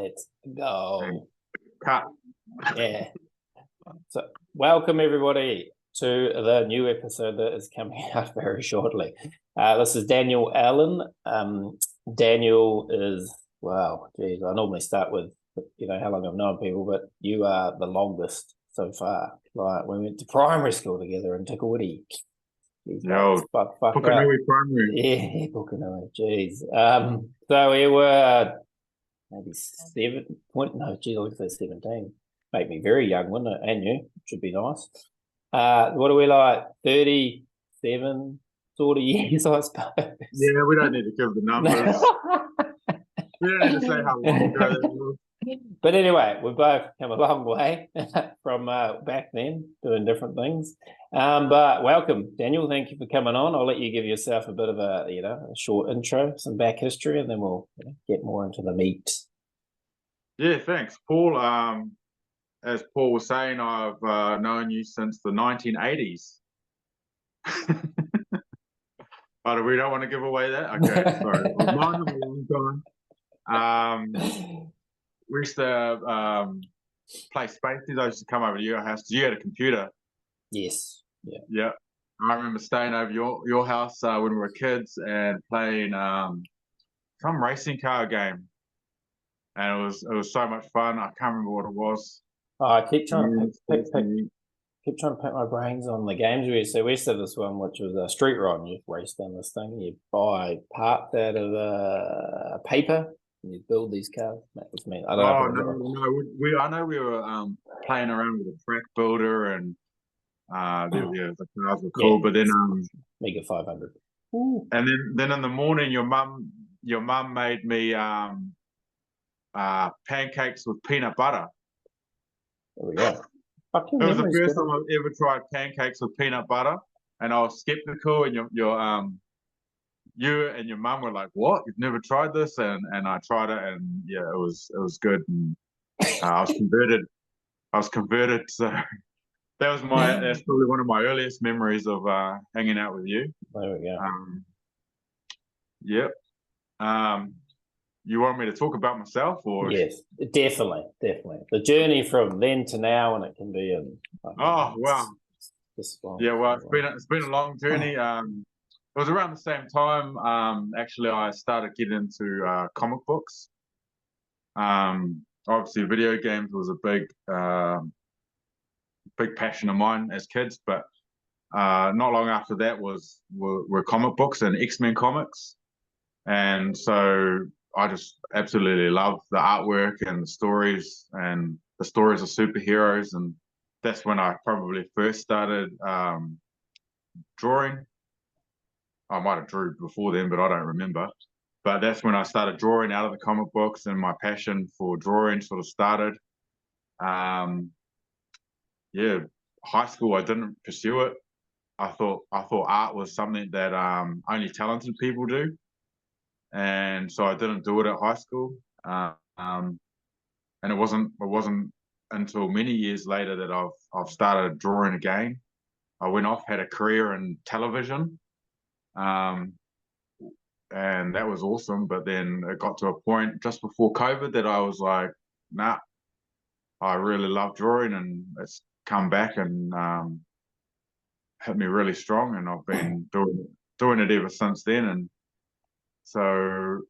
Let's go. Cut. Yeah. So, welcome everybody to the new episode that is coming out very shortly. This is Daniel Allen. Daniel is, wow, geez, I normally start with, how long I've known people, but you are the longest so far. Like, we went to primary school together in Tikawiti. No, Pukenui Primary. Yeah, Pukenui, geez. So we were maybe 17. Make me very young, wouldn't it? And you, should be nice. What are we like? 37 sort of years, I suppose. Yeah, we don't need to give the numbers. We don't need to say how long ago that was. But anyway, we've both come a long way from back then, doing different things. But welcome, Daniel. Thank you for coming on. I'll let you give yourself a bit of a short intro, some back history, and then we'll get more into the meat. Yeah, thanks, Paul. As Paul was saying, I've known you since the 1980s. But we don't want to give away that. Okay, sorry. I've known him a long time. We used to play Spaces. I used to come over to your house. You had a computer. Yes. Yeah. Yeah. I remember staying over your house when we were kids and playing some racing car game. And it was so much fun. I can't remember what it was. Oh, I keep trying to pick my brains on the games we used to. We used to have this one which was a street ride, and you race down this thing, and you buy parts out of paper, and you build these cars. That was me. I don't know. No. I know we were playing around with a track builder, and the cars were cool. Yeah, but then Mega 500. Ooh. And then in the morning, your mum made me pancakes with peanut butter. There we go. It was the first time I've ever tried pancakes with peanut butter, and I was skeptical. And you and your mum were like, "What? You've never tried this?" And I tried it, and yeah, it was good. And I was converted. So that's probably one of my earliest memories of hanging out with you. There we go. Yep. You want me to talk about myself, or? Yes, definitely. The journey from then to now, and it can be wow. Yeah, well, it's been a long journey. It was around the same time. Actually, I started getting into comic books. Obviously, video games was a big passion of mine as kids, but not long after that were comic books and X-Men comics, and so I just absolutely love the artwork and the stories of superheroes, and that's when I probably first started drawing. I might have drew before then, but I don't remember. But that's when I started drawing out of the comic books, and my passion for drawing sort of started. Yeah, high school I didn't pursue it. I thought art was something that only talented people do. And so I didn't do it at high school, and it wasn't until many years later that I've started drawing again. I went off, had a career in television, and that was awesome. But then it got to a point just before COVID that I was like, nah, I really love drawing, and it's come back and hit me really strong, and I've been doing it ever since then. And so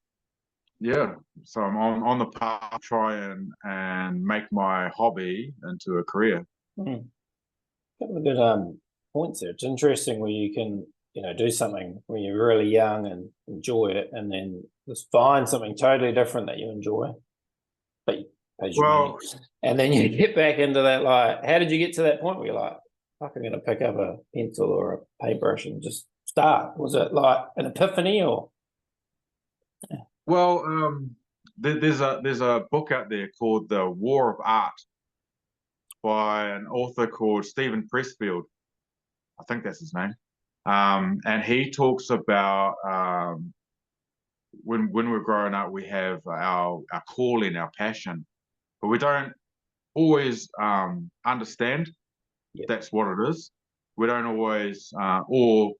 yeah, so I'm on the path to try and make my hobby into a career. Couple of good points there. It's interesting where you can do something when you're really young and enjoy it, and then just find something totally different that you enjoy, but and then you get back into that. Like, how did you get to that point where you're like, fuck, I'm going to pick up a pencil or a paintbrush and just start? Was it like an epiphany, or? Well, there's a book out there called The War of Art by an author called Stephen Pressfield. I think that's his name. And he talks about when we're growing up, we have our calling, our passion, but we don't always understand that's what it is. We don't always, or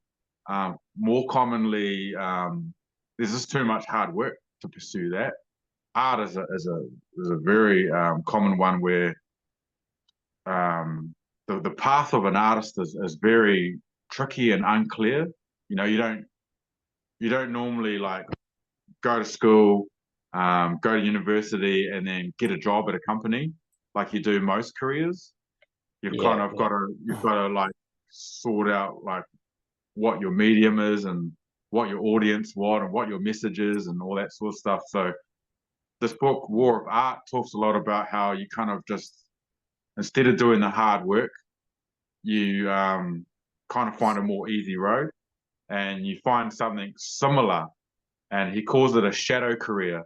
more commonly, there's just too much hard work to pursue that. art is a very common one where the path of an artist is very tricky and unclear. You don't normally like go to school, go to university, and then get a job at a company like you do most careers. You've got to like sort out like what your medium is and what your audience want and what your message is and all that sort of stuff. So this book, War of Art, talks a lot about how you kind of just, instead of doing the hard work, you kind of find a more easy road and you find something similar. And he calls it a shadow career.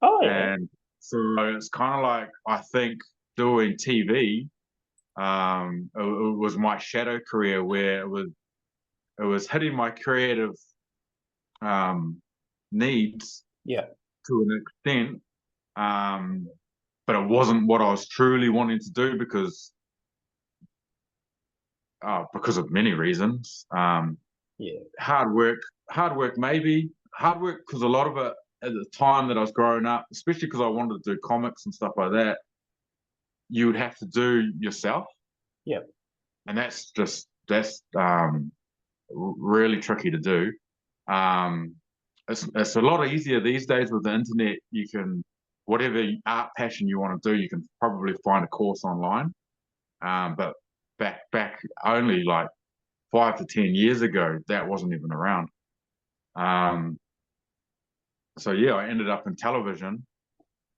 Oh yeah. And so it's kind of like, I think, doing TV, it was my shadow career where it was hitting my creative needs Yeah. to an extent, but it wasn't what I was truly wanting to do because of many reasons. Yeah. Hard work maybe. Hard work because a lot of it at the time that I was growing up, especially because I wanted to do comics and stuff like that, you would have to do yourself. Yeah. And that's really tricky to do. It's a lot easier these days with the internet. You can, whatever art passion you want to do, you can probably find a course online. But back only like 5 to 10 years ago, that wasn't even around. So yeah, I ended up in television.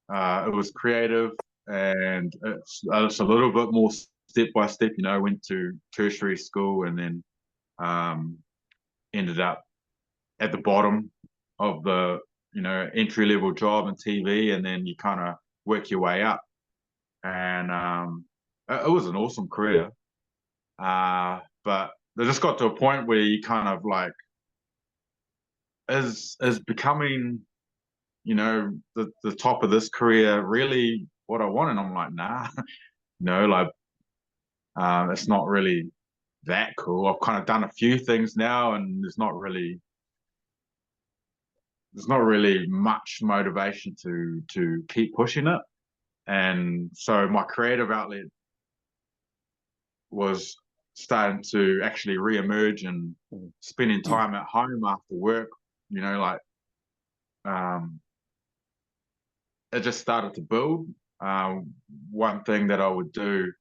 It was creative and it's a little bit more step by step. I went to tertiary school and then ended up at the bottom of the entry level job in TV, and then you kind of work your way up. And it was an awesome career, but they just got to a point where you kind of like is becoming the top of this career really what I want? And I'm like, nah, like it's not really that cool. I've kind of done a few things now, and there's not really much motivation to keep pushing it. And so my creative outlet was starting to actually re-emerge and spending time at home after work, like it just started to build. One thing that I would do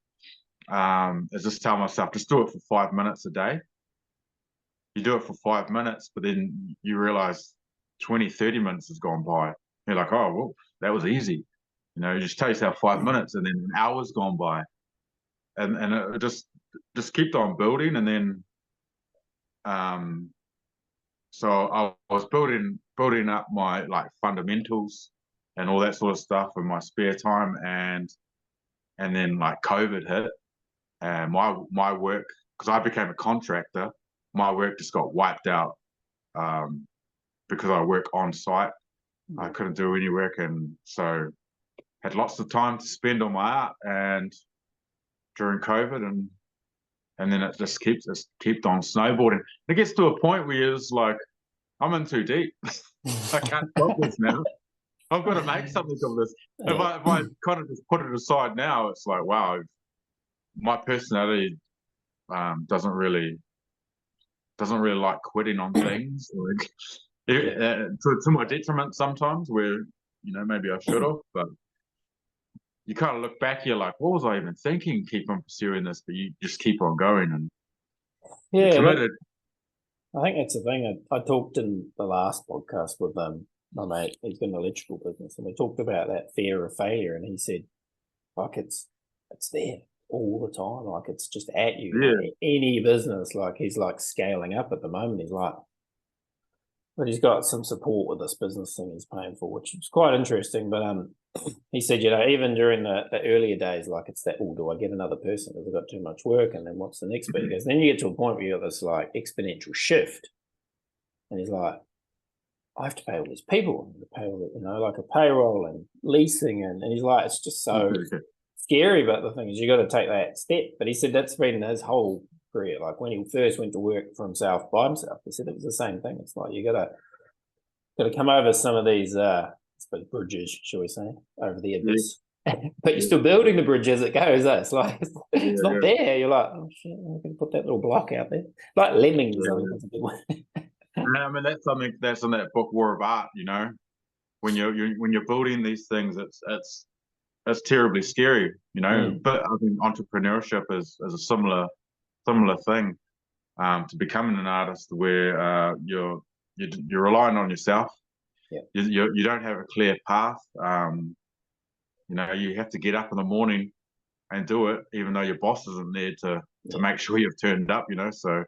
is just tell myself, just do it for 5 minutes a day. You do it for 5 minutes, but then you realize 20, 30 minutes has gone by. You're like, oh, well, that was easy. You just tell yourself 5 minutes and then an hour's gone by. And it just kept on building. And then, so I was building up my like fundamentals and all that sort of stuff in my spare time. And then like COVID hit and my work, because I became a contractor, my work just got wiped out because I work on site. I couldn't do any work, and so had lots of time to spend on my art and during COVID, and then it just kept on snowboarding. It gets to a point where it's like, I'm in too deep. I can't stop this now. I've got to make something of this. If I kind of just put it aside now, it's like, wow, my personality doesn't really like quitting on things. Like, to my detriment sometimes, where maybe I should have, but you kind of look back, you're like, what was I even thinking? Keep on pursuing this, but you just keep on going and you're committed. I think that's the thing. I talked in the last podcast with my mate. He's got an electrical business, and we talked about that fear of failure. And he said, like it's there all the time. Like it's just at you. Yeah. Like, any business, like he's like scaling up at the moment. He's like, but he's got some support with this business thing he's paying for, which is quite interesting. But he said, even during the earlier days, like it's that, oh, do I get another person because I've got too much work? And then what's the next bit? He goes, then you get to a point where you have this like exponential shift. And he's like, I have to pay all these people, to pay all the, like a payroll and leasing. And he's like, it's just so scary. But the thing is, you got to take that step. But he said that's been his whole career. Like when he first went to work for himself by himself, he said it was the same thing. It's like you got to come over some of these suppose, bridges, shall we say, over the abyss. But you're still building the bridge as it goes. It's like it's not there. You're like, oh shit, I'm going to put that little block out there, like lemmings. That's a good one. And I mean, that's something that's in that book, War of Art. When you're building these things, it's terribly scary. But I think entrepreneurship is a similar thing to becoming an artist, where you're relying on yourself. Yeah. You don't have a clear path. You have to get up in the morning and do it, even though your boss isn't there to make sure you've turned up. So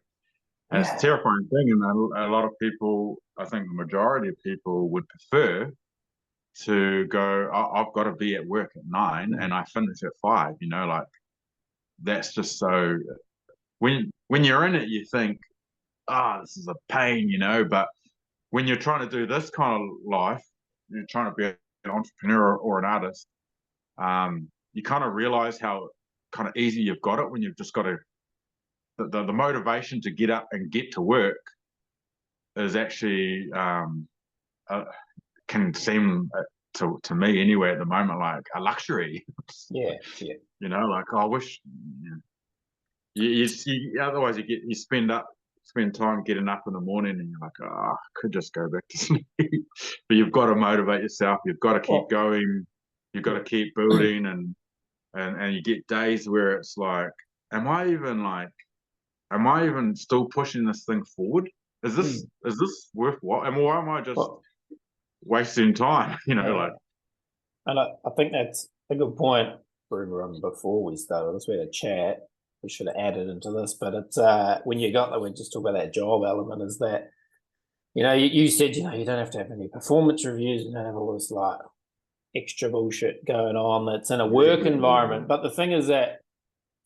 it's a terrifying thing, and a lot of people, I think the majority of people, would prefer to go, I've got to be at work at 9 and I finish at 5. Like, that's just so. When you're in it, you think, this is a pain, but when you're trying to do this kind of life, you're trying to be an entrepreneur or an artist, you kind of realize how kind of easy you've got it when you've just got to, the motivation to get up and get to work is actually, can seem to me anyway at the moment like a luxury. Yeah. Like, I wish, you otherwise you spend time getting up in the morning and you're like, I could just go back to sleep. But you've got to motivate yourself. You've got to keep going. You've got to keep building, and you get days where it's like, am I even still pushing this thing forward? Is this worthwhile? And why am I just wasting time? Like. And I think that's a good point for everyone. Before we started this, we had a chat. We should have added into this, but it's when you got there, we just talk about that job element. Is that you said you don't have to have any performance reviews, you don't have all this like extra bullshit going on that's in a work environment. But the thing is that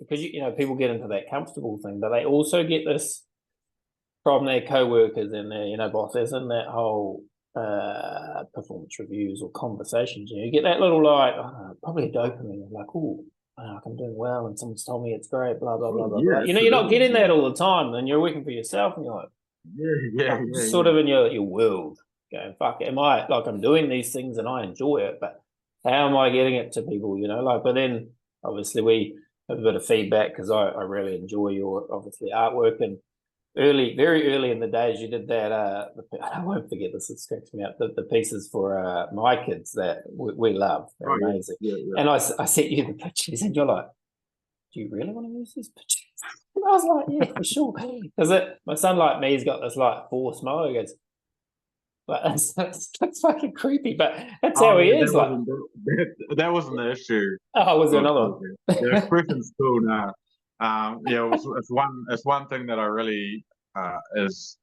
because people get into that comfortable thing, but they also get this from their co-workers and their bosses and that whole performance reviews or conversations. You get that little like probably a dopamine, like, oh, I'm doing well and someone's told me it's great, blah blah blah blah. You're not getting that all the time, and you're working for yourself and you're like, sort of in your world going, fuck, am I like, I'm doing these things and I enjoy it, but how am I getting it to people? But then obviously we have a bit of feedback because I really enjoy your obviously artwork, and very early in the days you did that I won't forget this, it scratched me out, the pieces for my kids that we love. They're amazing. And I sent you the pictures and you're like, do you really want to use these pictures? And I was like, yeah, for sure. Because my son, like me, he's got this like forced smile. He goes, but that's fucking creepy, but that's how he is. That wasn't the issue. Oh, was there another one? The expression's cool now. It's one thing that I really is.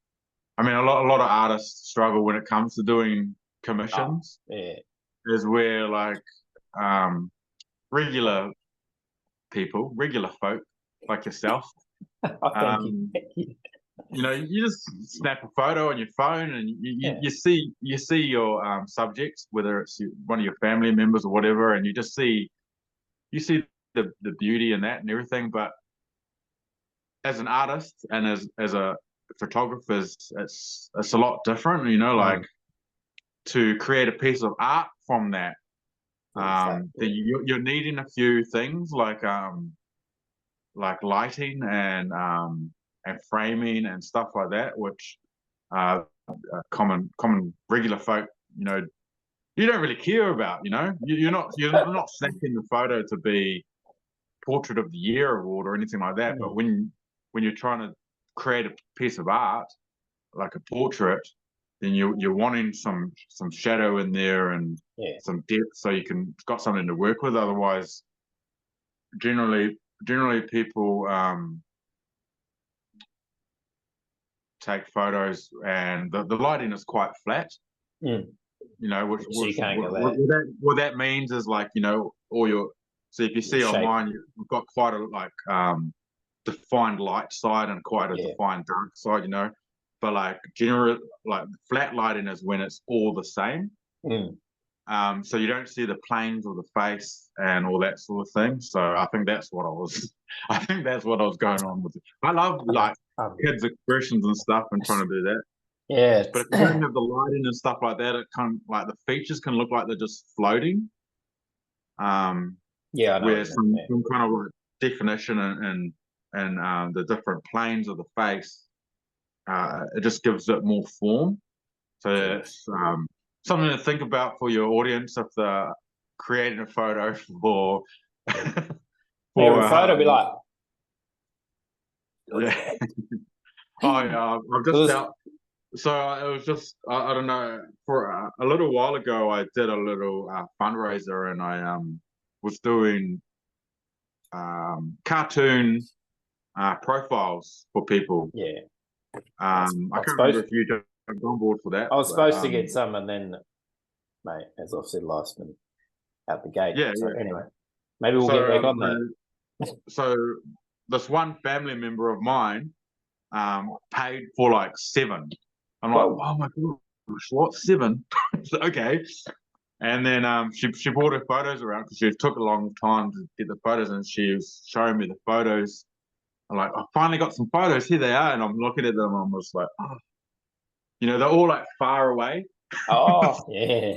I mean, a lot of artists struggle when it comes to doing commissions. Is where like regular folk like yourself. Thank you. You just snap a photo on your phone and you see your subjects, whether it's one of your family members or whatever, and you see the beauty in that and everything. But as an artist and as a photographer, it's a lot different. Like to create a piece of art from that. You're needing a few things like lighting and framing and stuff like that, which common regular folk, you don't really care about. You're not snapping the photo to be Portrait of the Year award or anything like that. But when you're trying to create a piece of art like a portrait, then you're wanting some shadow in there and some depth, so you got something to work with. Otherwise, generally people take photos and the lighting is quite flat. What that means is like, all your, so if you see on mine, you've got quite a defined light side and quite a defined dark side, but like general, like flat lighting is when it's all the same. So you don't see the planes or the face and all that sort of thing. So I think that's what I was going on with it. I love like kids' expressions and stuff and trying to do that. Yeah, But if you don't have the lighting and stuff like that, it can like the features can look like they're just floating. yeah, I know what Where you mean. Yeah. some kind of like definition and the different planes of the face, it just gives it more form. So True. it's something to think about for your audience if they're creating a photo for Yeah, for a photo be like, look at yeah. that. Oh yeah, I've just Well, out. So it was just I don't know, for a little while ago I did a little fundraiser, and I was doing cartoon profiles for people. yeah, I I was can't remember supposed if you jumped on board for that, I was but supposed to get some, and then, mate, as I've said, life's been out the gate. yeah, So yeah. anyway, maybe we'll get So back on that. so this one family member of mine paid for like 7. I'm like, Whoa. oh my gosh, what 7? Okay. And then she brought her photos around because she took a long time to get the photos, and she was showing me the photos. I'm like, I finally got some photos. Here they are, and I'm looking at them. And I'm just like, oh, they're all like far away. Oh, yeah.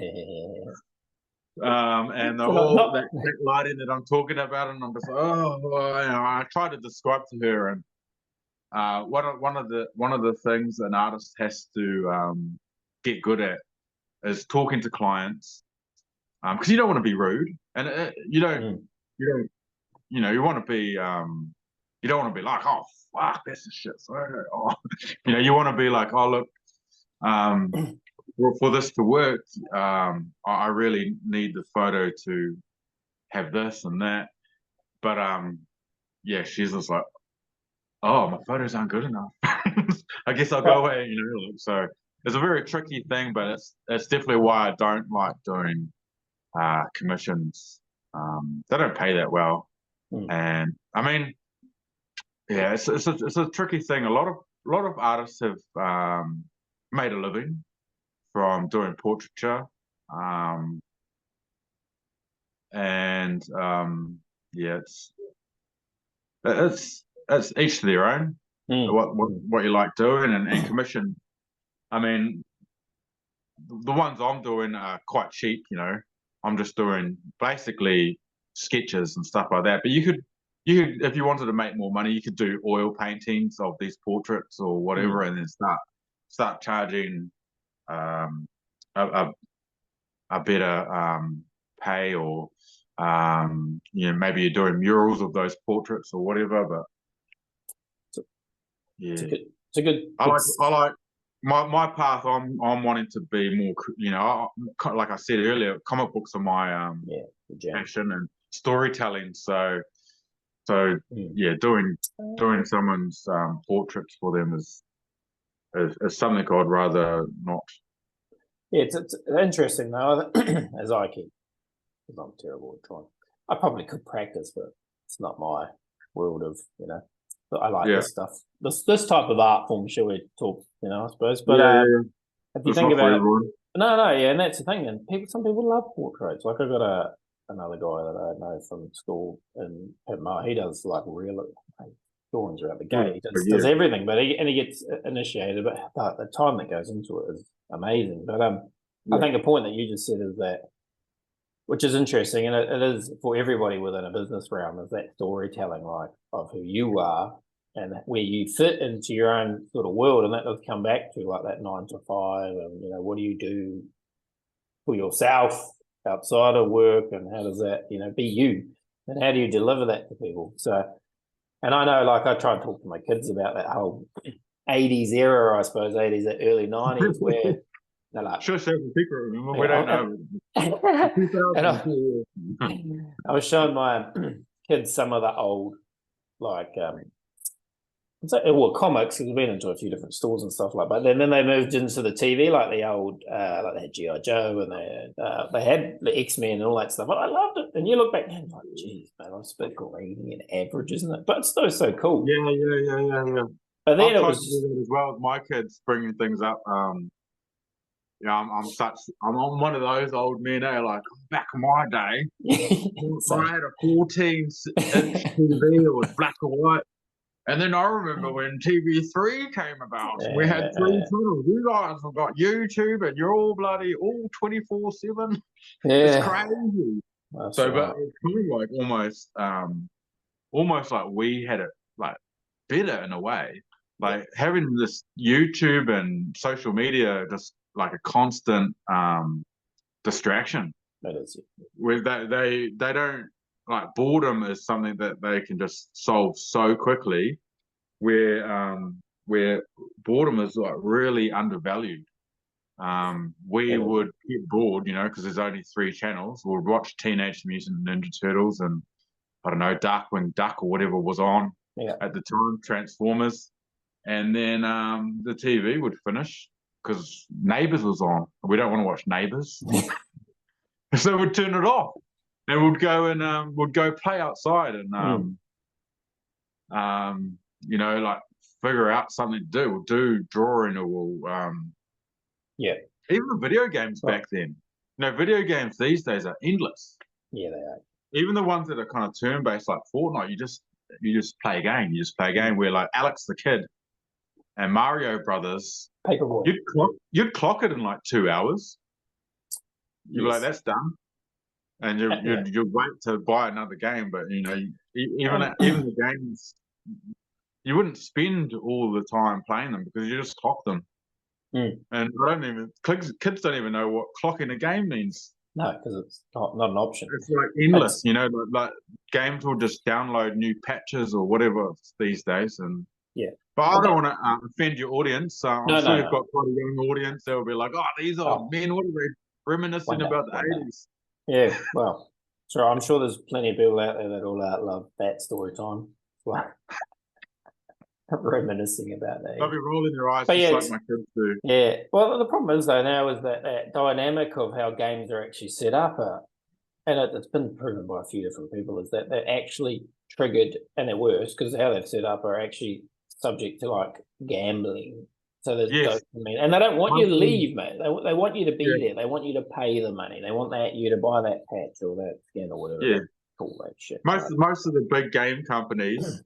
And they're So all not that lighting that I'm talking about, and I'm just like, oh, well, I try to describe to her, and one of the things an artist has to get good at is talking to clients, because you don't want to be rude, and you don't you want to be you don't want to be like, oh fuck, that's a shit photo. Oh, you want to be like, oh look, for this to work, I really need the photo to have this and that. But yeah, she's just like, oh, my photos aren't good enough. I guess I'll go right. away. So it's a very tricky thing, but it's definitely why I don't like doing commissions. They don't pay that well, Mm. and I mean, yeah, it's a tricky thing. A lot of artists have made a living from doing portraiture, um, and yeah, it's each to their own. Mm. What you like doing, and commission. I mean, the ones I'm doing are quite cheap. I'm just doing basically sketches and stuff like that. But you could, if you wanted to make more money, you could do oil paintings of these portraits or whatever, Mm. and then start charging um, a, a, a better pay, or maybe you're doing murals of those portraits or whatever. But It's a yeah, good, it's a good, I good. like I like my path. I'm wanting to be more. Like I said earlier, comic books are my Yeah, good jam. passion and storytelling. So Mm. yeah, doing someone's portraits for them is something I'd rather not. Yeah, it's interesting though. As I keep, because I'm terrible at trying. I probably could practice, but it's not my world of. But I like Yeah, this stuff. This type of art form, shall we talk? I suppose. But yeah, yeah. if you It's think not for about it, everyone. no, yeah, and that's the thing. And some people love portraits. Like I've got another guy that I know from school in He does like real drawings are out the Oh, gate. He yeah, does everything, but he gets initiated. But the time that goes into it is amazing. But I yeah, think the point that you just said is that, which is interesting, and it is for everybody within a business realm, is that storytelling, like of who you are and where you fit into your own sort of world, and that does come back to like that 9 to 5, and what do you do for yourself outside of work, and how does that be you, and how do you deliver that to people? So, and I know, like I try and talk to my kids about that whole 80s era, I suppose 80s, early 90s, where they're like, sure, share the secret. Remember, we yeah, don't know. and 2000. I was showing my kids some of the old, like, well, comics, because we've been into a few different stores and stuff like that. But then they moved into the TV, like the old, like they had G.I. Joe, and they had the X-Men and all that stuff. I loved it. And you look back and like, geez, man, I'm a bit greedy and average, isn't it? But it's still so cool. Yeah. But then I've it tried was to do just, that as well with my kids, bringing things up. I'm on one of those old men. Like back in my day, so, I had a 14-inch TV. It was black and white, And then I remember when TV3 came about, we had three Yeah, channels. You guys have got YouTube and you're all bloody all 24/7. It's yeah, crazy. that's So, but right. it's kind of like almost like we had it like better in a way. Like having this YouTube and social media just like a constant distraction. That is, Where they don't like boredom is something that they can just solve so quickly. Where boredom is like really undervalued. We it is. would get bored, you know, because there's only three channels. We'd watch Teenage Mutant Ninja Turtles and I don't know, Darkwing Duck or whatever was on Yeah, at the time, Transformers, and then the TV would finish because Neighbours was on. We don't want to watch Neighbours, so we'd turn it off and we'd go play outside and you know, like figure out something to do. We'll do drawing or we'll yeah, even the video games back then. You know, video games these days are endless. yeah, they are. Even the ones that are kind of turn-based like Fortnite, you just play a game. You just play a game where like Alex the Kid and Mario Brothers, Paperboy. you'd clock it in like 2 hours. You'd be like, Yes. that's done. And Yeah. you'd wait to buy another game, but you know, even the games you wouldn't spend all the time playing them because you just clock them. Mm. And I don't even kids don't even know what clocking a game means. No, because it's not an option. It's like endless, you know, like games will just download new patches or whatever these days. And Yeah. but I don't want to offend your audience. I'm No, sure no, you've got quite a young audience. They'll be like, "Oh, these old men, what are they reminiscing about the '80s?" Yeah, well, so I'm sure there's plenty of people out there that all love that story time. Well, reminiscing about that. They'll be rolling their eyes But just yeah, like my kids do. yeah. Well, the problem is though now is that dynamic of how games are actually set up, and it's been proven by a few different people, is that they're actually triggered, and they're worse because how they've set up are actually subject to like gambling. So there's Yes, dopamine, and they don't want you to most leave, mate. They want you to be yeah, there. They want you to pay the money. They want you to buy that patch or that skin or whatever yeah. they call that shit. Most of the big game companies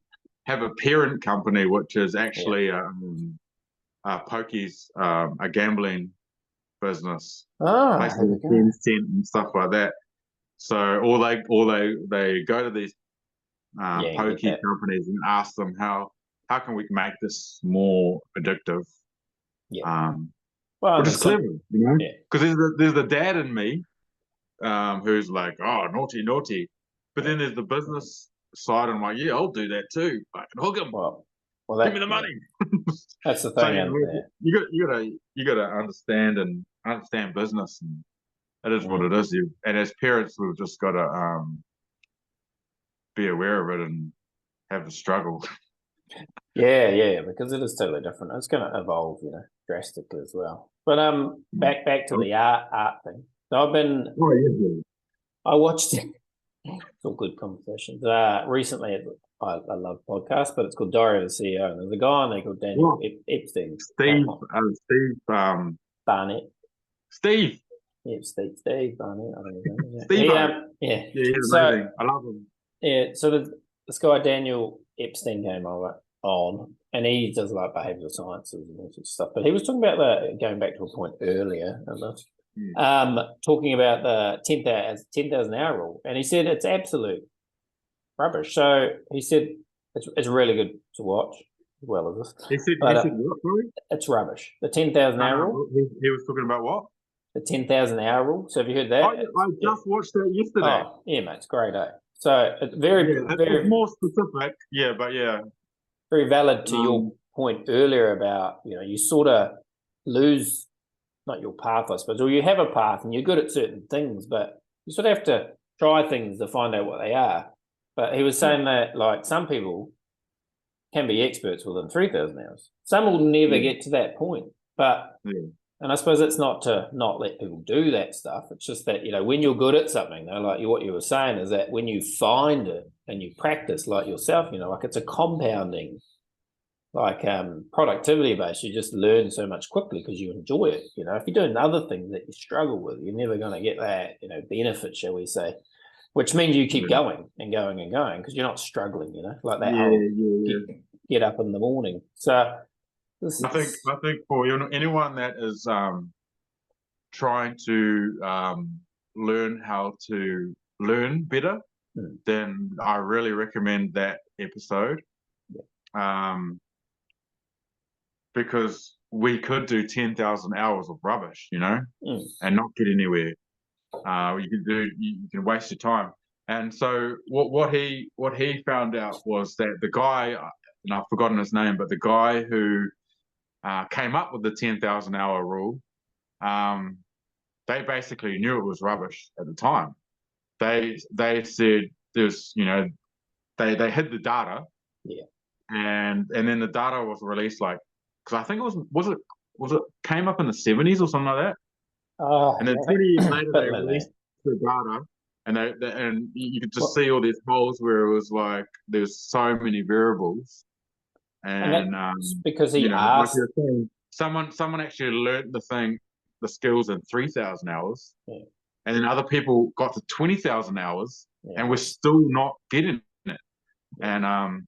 have a parent company which is Yeah. actually pokies, a gambling business, There basically we go. Tencent and stuff like that. So, or they go to these Yeah, you get pokey that. companies and ask them how can we make this more addictive? Yeah. Well, Which is there's some. clever, you know, Yeah. because there's the dad in me, who's like, oh, naughty, naughty, but then there's the business side, and I'm like, yeah, I'll do that too. I can hook him. Well, Give me the money. that's the So thing, you and know, you gotta understand business, and it is what it is. And as parents, we've just got to be aware of it and have the struggle. yeah, because it is totally different. It's going to evolve, drastically as well. But back to the art thing. So Oh yeah. I watched it. It's all good conversations. Recently, I love podcasts, but it's called Diary of the CEO. And there's a guy on there called Daniel Epstein. Steve Barnett. Steve. Yeah, Steve Barnett. I think his name is. Steve. Yeah. He's amazing. I love him. Yeah, so this guy Daniel Epstein came on, and he does like behavioral sciences and all sorts of stuff. But he was talking about going back to a point earlier, talking about the 10,000 hour rule, and he said it's absolute rubbish. So he said it's really good to watch as well as this. He said what? Sorry? It's rubbish. The 10,000 hour rule. He was talking about what? The 10,000 hour rule. So have you heard that? I just watched that yesterday. Oh, yeah, mate, it's great, eh? So it's very it's more specific. Yeah, but yeah. Very valid to your point earlier about, you sort of lose, not your path, I suppose, or you have a path and you're good at certain things, but you sort of have to try things to find out what they are. But he was saying that, like, some people can be experts within 3,000 hours. Some will never get to that point. But, and I suppose it's not to not let people do that stuff. It's just that, when you're good at something, though, like what you were saying, is that when you find it and you practice like yourself, like it's a compounding, like productivity base. You just learn so much quickly because you enjoy it. If you're doing other things that you struggle with, you're never going to get that, benefit, shall we say, which means you keep going and going and going because you're not struggling, like that whole get up in the morning. So I think for anyone that is trying to learn how to learn better, then I really recommend that episode. Because we could do 10,000 hours of rubbish, and not get anywhere. You can waste your time. And so what he found out was that the guy, and I've forgotten his name, but the guy who came up with the 10,000 hour rule, they basically knew it was rubbish at the time. They said there's, they hid the data, and then the data was released, like, because I think it was it came up in the 70s or something like that. And then 20 years later they released the data, and you could just see all these holes where it was like there's so many variables, and because he asked, like you're saying, someone actually learned the skills in 3,000 hours, and then other people got to 20,000 hours, and we're still not getting it. And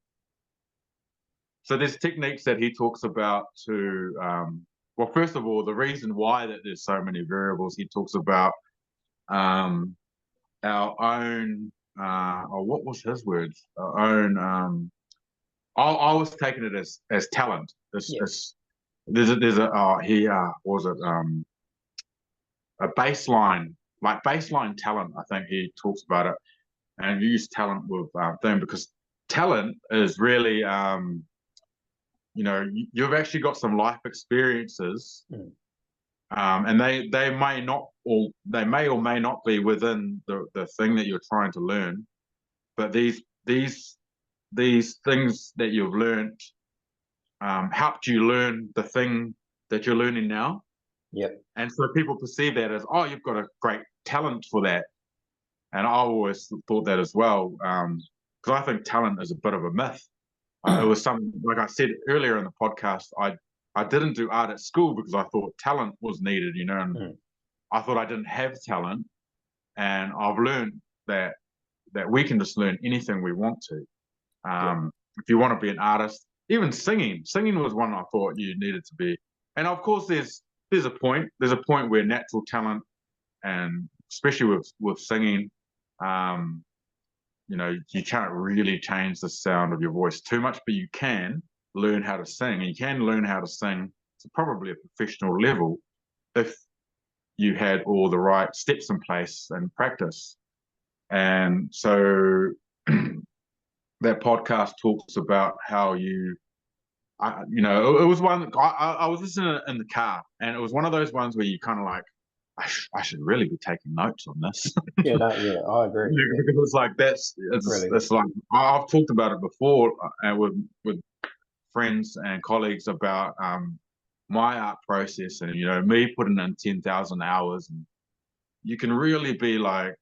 so there's techniques that he talks about to well, first of all, the reason why that there's so many variables, he talks about our own, or what was his words? Our own. I was taking it as talent. There's a baseline, like baseline talent. I think he talks about it, and use talent with thing, because talent is really you've actually got some life experiences, and they may or may not be within the thing that you're trying to learn, but these things that you've learned helped you learn the thing that you're learning now. And so people perceive that as, oh, you've got a great talent for that. And I always thought that as well, because I think talent is a bit of a myth. It was something, like I said earlier in the podcast, I didn't do art at school because I thought talent was needed, and I thought I didn't have talent. And I've learned that we can just learn anything we want to. If you want to be an artist, even singing was one I thought you needed to be. And of course, there's a point where natural talent, and especially with singing, you can't really change the sound of your voice too much, but you can learn how to sing, and you can learn how to sing to probably a professional level if you had all the right steps in place and practice. And so that podcast talks about how it was one, I was listening in the car, and it was one of those ones where you kind of like, I should really be taking notes on this. I agree. Because it's like it's like I've talked about it before, with friends and colleagues about my art process, and me putting in 10,000 hours, and you can really be like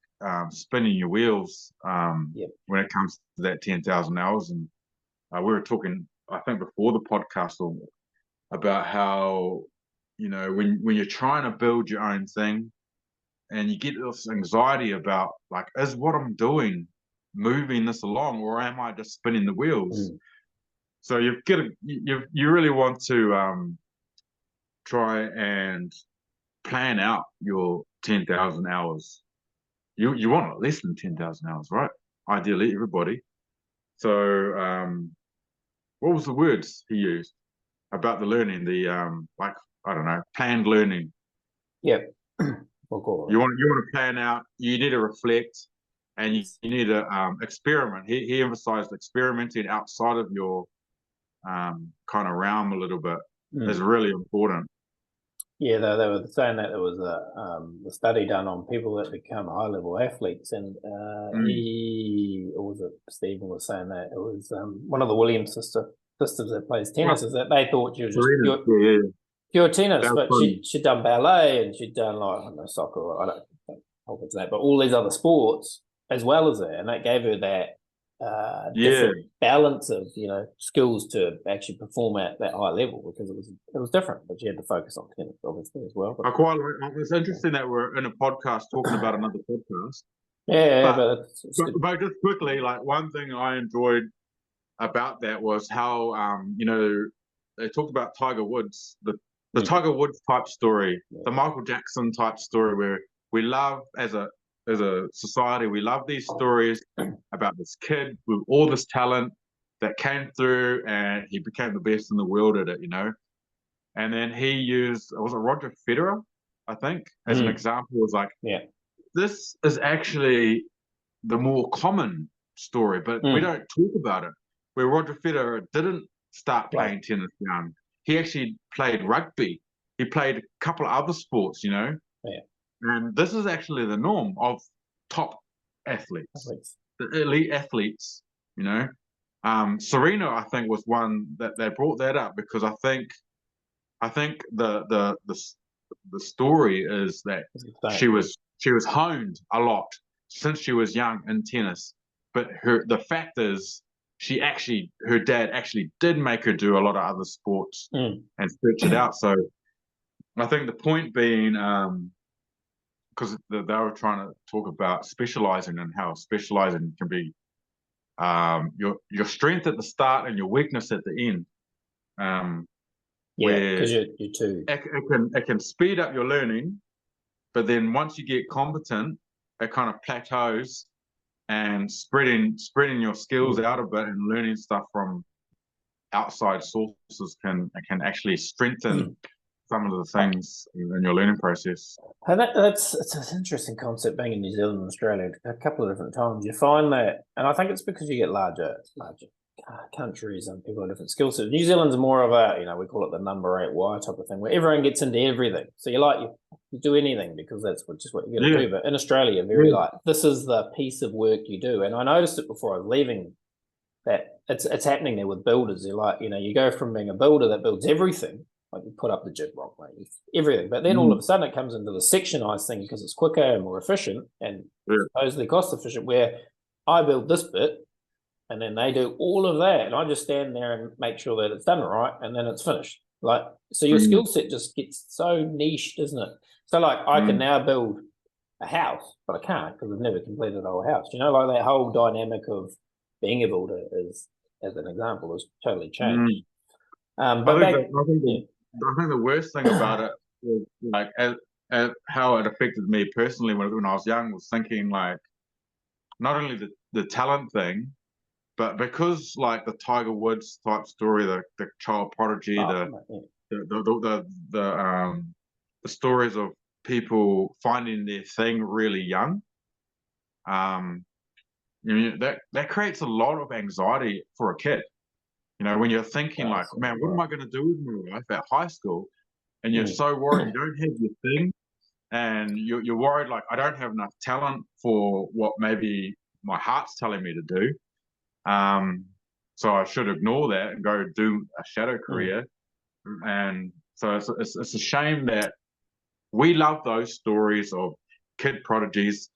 spinning your wheels when it comes to that 10,000 hours. And we were talking, I think, before the podcast about how when you're trying to build your own thing, and you get this anxiety about, like, is what I'm doing moving this along, or am I just spinning the wheels? So you really want to try and plan out your 10,000 hours. You want less than 10,000 hours, right? Ideally, everybody. So what was the words he used about the learning? The like, I don't know, planned learning. You want to plan out. You need to reflect, and you need to experiment. He emphasized experimenting outside of your kind of realm a little bit is really important. They were saying that there was a study done on people that become high-level athletes, and Stephen was saying that it was one of the Williams sisters that plays tennis, is that they thought she was just pure tennis, but she'd done ballet, and she'd done, like, I don't know, soccer, I don't hope it's that, but all these other sports as well as that, and that gave her that different balance of skills to actually perform at that high level, because it was different, but she had to focus on tennis obviously as well. I quite like, it's interesting that we're in a podcast talking about another podcast. But just quickly, like, one thing I enjoyed about that was how they talked about Tiger Woods, the Tiger Woods type story, the Michael Jackson type story, where we love as a society, we love these stories about this kid with all this talent that came through and he became the best in the world at it, And then he used, was it Roger Federer, I think, as an example. Was like, this is actually the more common story, but we don't talk about it. Where Roger Federer didn't start playing tennis young. He actually played rugby. He played a couple of other sports, Yeah. And this is actually the norm of top athletes. The elite athletes, Serena, I think, was one that they brought that up because I think the story is that she was honed a lot since she was young in tennis, but the fact is her dad actually did make her do a lot of other sports and stretch it out. So I think the point being, because they were trying to talk about specializing and how specializing can be your strength at the start and your weakness at the end. Because you're too. It can speed up your learning, but then once you get competent, it kind of plateaus, and spreading your skills out a bit and learning stuff from outside sources can actually strengthen some of the things in your learning process. And it's an interesting concept being in New Zealand and Australia a couple of different times. You find that, and I think it's because you get larger countries and people have different skill sets. New Zealand's more of a, we call it the number 8 wire type of thing, where everyone gets into everything. So you do anything because that's just what you're going to do. But in Australia, you're very this is the piece of work you do. And I noticed it before I was leaving that it's happening there with builders. They're like, you go from being a builder that builds everything, like you put up the jib rock, mate, everything. But then all of a sudden it comes into the sectionized thing because it's quicker and more efficient and supposedly cost efficient, where I build this bit and then they do all of that. And I just stand there and make sure that it's done right and then it's finished. So your skill set just gets so niched, isn't it? So I can now build a house, but I can't because I've never completed a whole house. Like that whole dynamic of being a builder is, as an example, has totally changed. I think the worst thing about it was as how it affected me personally when I was young was thinking not only the talent thing, but because the Tiger Woods type story, the child prodigy, the stories of people finding their thing really young, that creates a lot of anxiety for a kid. When you're thinking man, what am I going to do with my life at high school? And you're so worried you don't have your thing, and you're worried I don't have enough talent for what maybe my heart's telling me to do. So I should ignore that and go do a shadow career. And so it's a shame that we love those stories of kid prodigies.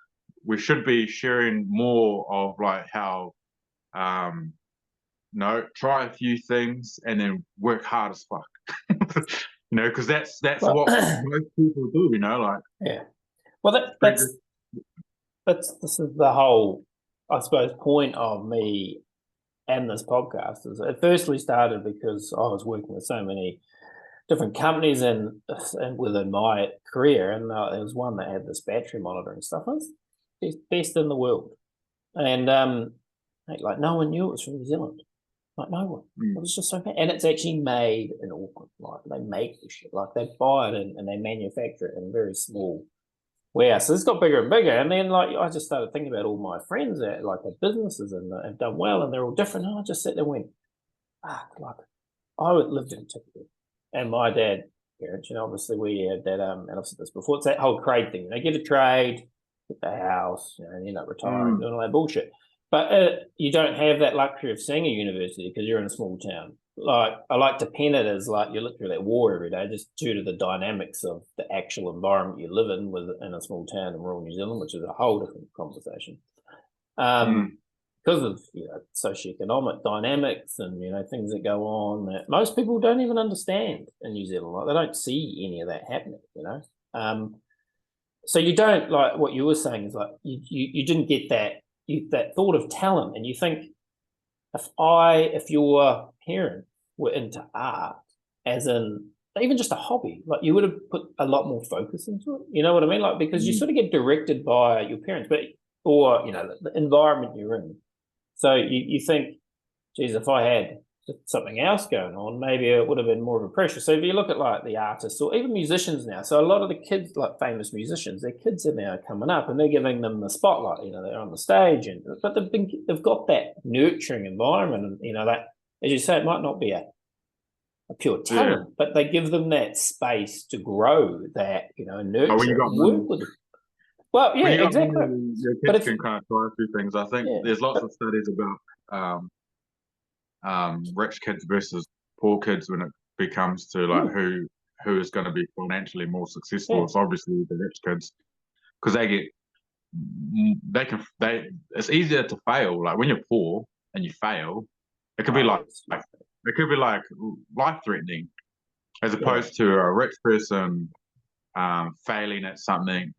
We should be sharing more of how try a few things and then work hard as fuck. Because that's what most people do. Well, this is the whole, I suppose, point of me and this podcast. Is it firstly started because I was working with so many different companies and within my career, and there was one that had this battery monitoring stuff. It was best in the world, and no one knew it was from New Zealand. No one. It was just so bad. And it's actually made in Auckland. They make this shit. They buy it and they manufacture it in very small warehouses. It's got bigger and bigger. And then I just started thinking about all my friends that have businesses and have done well and they're all different. And I just sat there and went, I lived in Tipperary. And my dad, parents, obviously we had that, and I've said this before, it's that whole trade thing. They get a trade, get the house, and end up retiring, doing all that bullshit. But you don't have that luxury of seeing a university because you're in a small town. I like to pen it as you're literally at war every day, just due to the dynamics of the actual environment you live in in a small town in rural New Zealand, which is a whole different conversation. Because of socioeconomic dynamics and things that go on that most people don't even understand in New Zealand. They don't see any of that happening. So you don't what you were saying is you didn't get that thought of talent, and you think if your parents were into art, as in even just a hobby, like you would have put a lot more focus into it. You know what I mean? Like because you Mm. sort of get directed by your parents, but or the environment you're in. So you think, geez, if I had something else going on, maybe it would have been more of a pressure. So if you look at like the artists or even musicians now, so a lot of the kids, like famous musicians, their kids are now coming up and they're giving them the spotlight. They're on the stage, but they've got that nurturing environment, and that, as you say, it might not be a pure Yeah. talent, but they give them that space to grow, that nurture, But when you got work money, with it. Well, yeah, when you got exactly. money, your But kids if can kind of try a few things. I think yeah, there's lots of studies about rich kids versus poor kids when it becomes to like who is going to be financially more successful. yeah, It's obviously the rich kids because they it's easier to fail. Like when you're poor and you fail, it could be oh, like life threatening, as yeah, opposed to a rich person failing at something.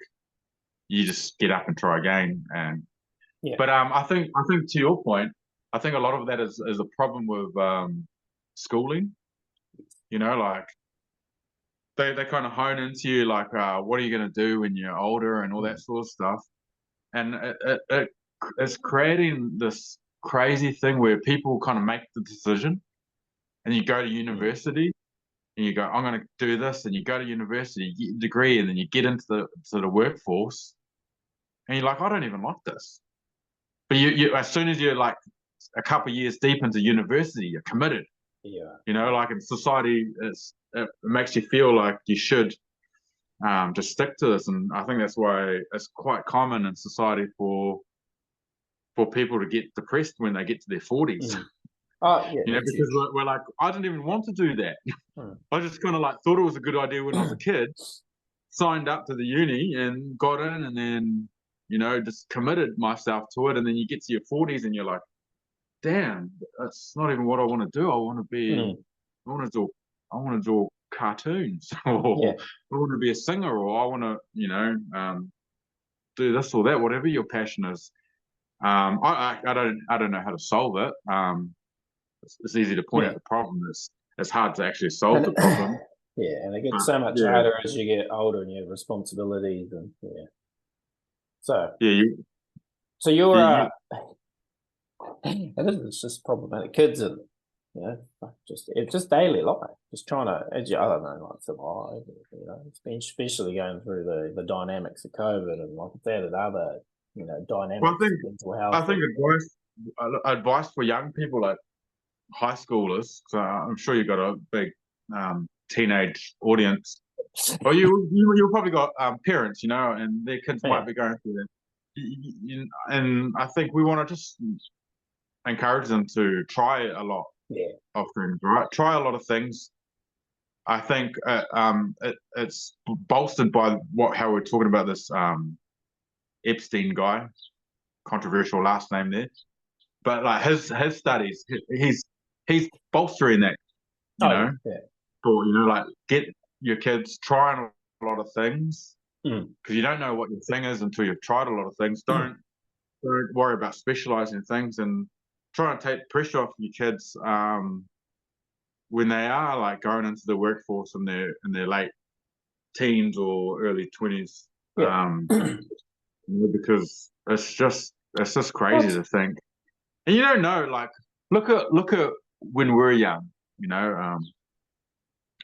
You just get up and try again. yeah, But I think to your point, I think a lot of that is a problem with schooling. Like they kind of hone into you like, what are you going to do when you're older and all that sort of stuff. And it's creating this crazy thing where people kind of make the decision and you go to university and you go, I'm going to do this, and you go to university, you get a degree, and then you get into the workforce and you're like, I don't even like this. But you as soon as you're like a couple of years deep into university, you're committed. yeah. Like in society, it makes you feel like you should just stick to this. And I think that's why it's quite common in society for people to get depressed when they get to their 40s. Oh, yeah, that's Because huge. we're like, I didn't even want to do that. Hmm. I just kind of like thought it was a good idea when I was a kid, signed up to the uni and got in, and then just committed myself to it. And then you get to your 40s and you're like, damn, that's not even what I want to do. I want to draw cartoons, Yeah, or I want to be a singer, or I want to, do this or that, whatever your passion is. I don't know how to solve it. It's easy to point yeah. out the problem. It's hard to actually solve And the problem. yeah, and it But gets so much yeah, harder as you get older and you have responsibilities, and yeah. So, yeah, so you're you, you it's just problematic. Kids and it's just daily life, just trying to, I don't know, like survive. It's been especially going through the dynamics of COVID, and like it's added other well, I dynamics think of mental I health. think advice for young people, like high schoolers. So I'm sure you've got a big teenage audience. Or you've probably got parents, and their kids Yeah, might be going through that. And I think we want to just encourage them to try a lot yeah, of things, right? Try a lot of things. I think it's bolstered by how we're talking about this Epstein guy, controversial last name there. But like his studies, he's bolstering that, you oh know, yeah, for like get your kids trying a lot of things yeah. because you don't know what your thing is until you've tried a lot of things. Don't worry about specializing things, and try and take pressure off your kids when they are like going into the workforce in their late teens or early 20s. Yeah. Because it's just crazy What? to think. And you don't know, like look at when we're young, and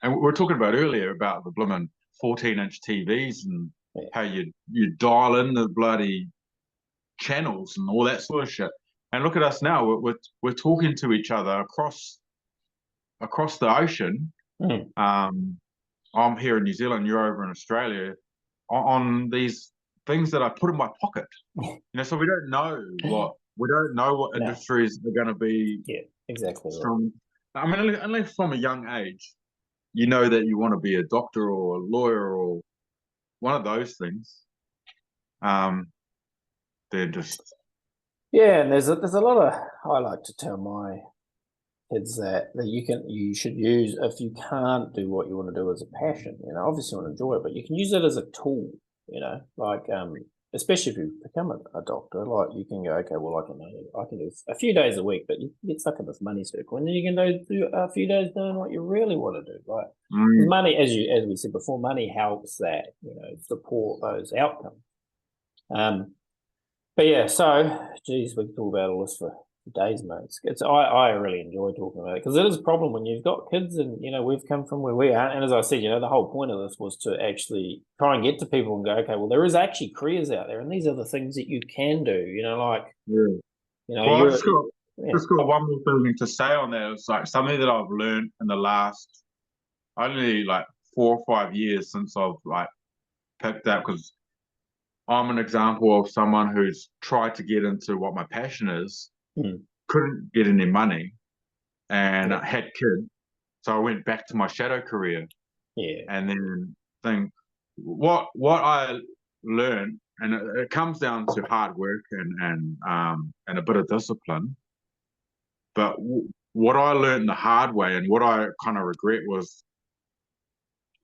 we were talking about earlier about the blooming 14-inch TVs and Yeah. how you dial in the bloody channels and all that sort of shit. And look at us now. We're talking to each other across the ocean. Mm. I'm here in New Zealand. You're over in Australia. On these things that I put in my pocket. So we don't know what No. industries are going to be Yeah. Exactly right. strong. I mean, unless from a young age, you know that you want to be a doctor or a lawyer or one of those things. They're just Yeah, and there's a lot of, I like to tell my kids that you should use, if you can't do what you want to do as a passion, obviously you want to enjoy it, but you can use it as a tool, like especially if you become a doctor, like you can go, okay, well, I can do a few days a week, but you get stuck in this money circle, and then you can do a few days doing what you really want to do. Like, 'cause money, as we said before, money helps that, support those outcomes. But yeah, so geez, we could talk about all this for days, mate. I really enjoy talking about it because it is a problem when you've got kids, and we've come from where we are. And as I said, the whole point of this was to actually try and get to people and go, okay, well, there is actually careers out there, and these are the things that you can do. Yeah. Well, you're just got one more thing to say on that. It's like something that I've learned in the last only like 4 or 5 years since I've like picked up, because I'm an example of someone who's tried to get into what my passion is, couldn't get any money, and I had kids. So I went back to my shadow career. Yeah. And then think what I learned, and it comes down to hard work and a bit of discipline. But what I learned the hard way, and what I kind of regret, was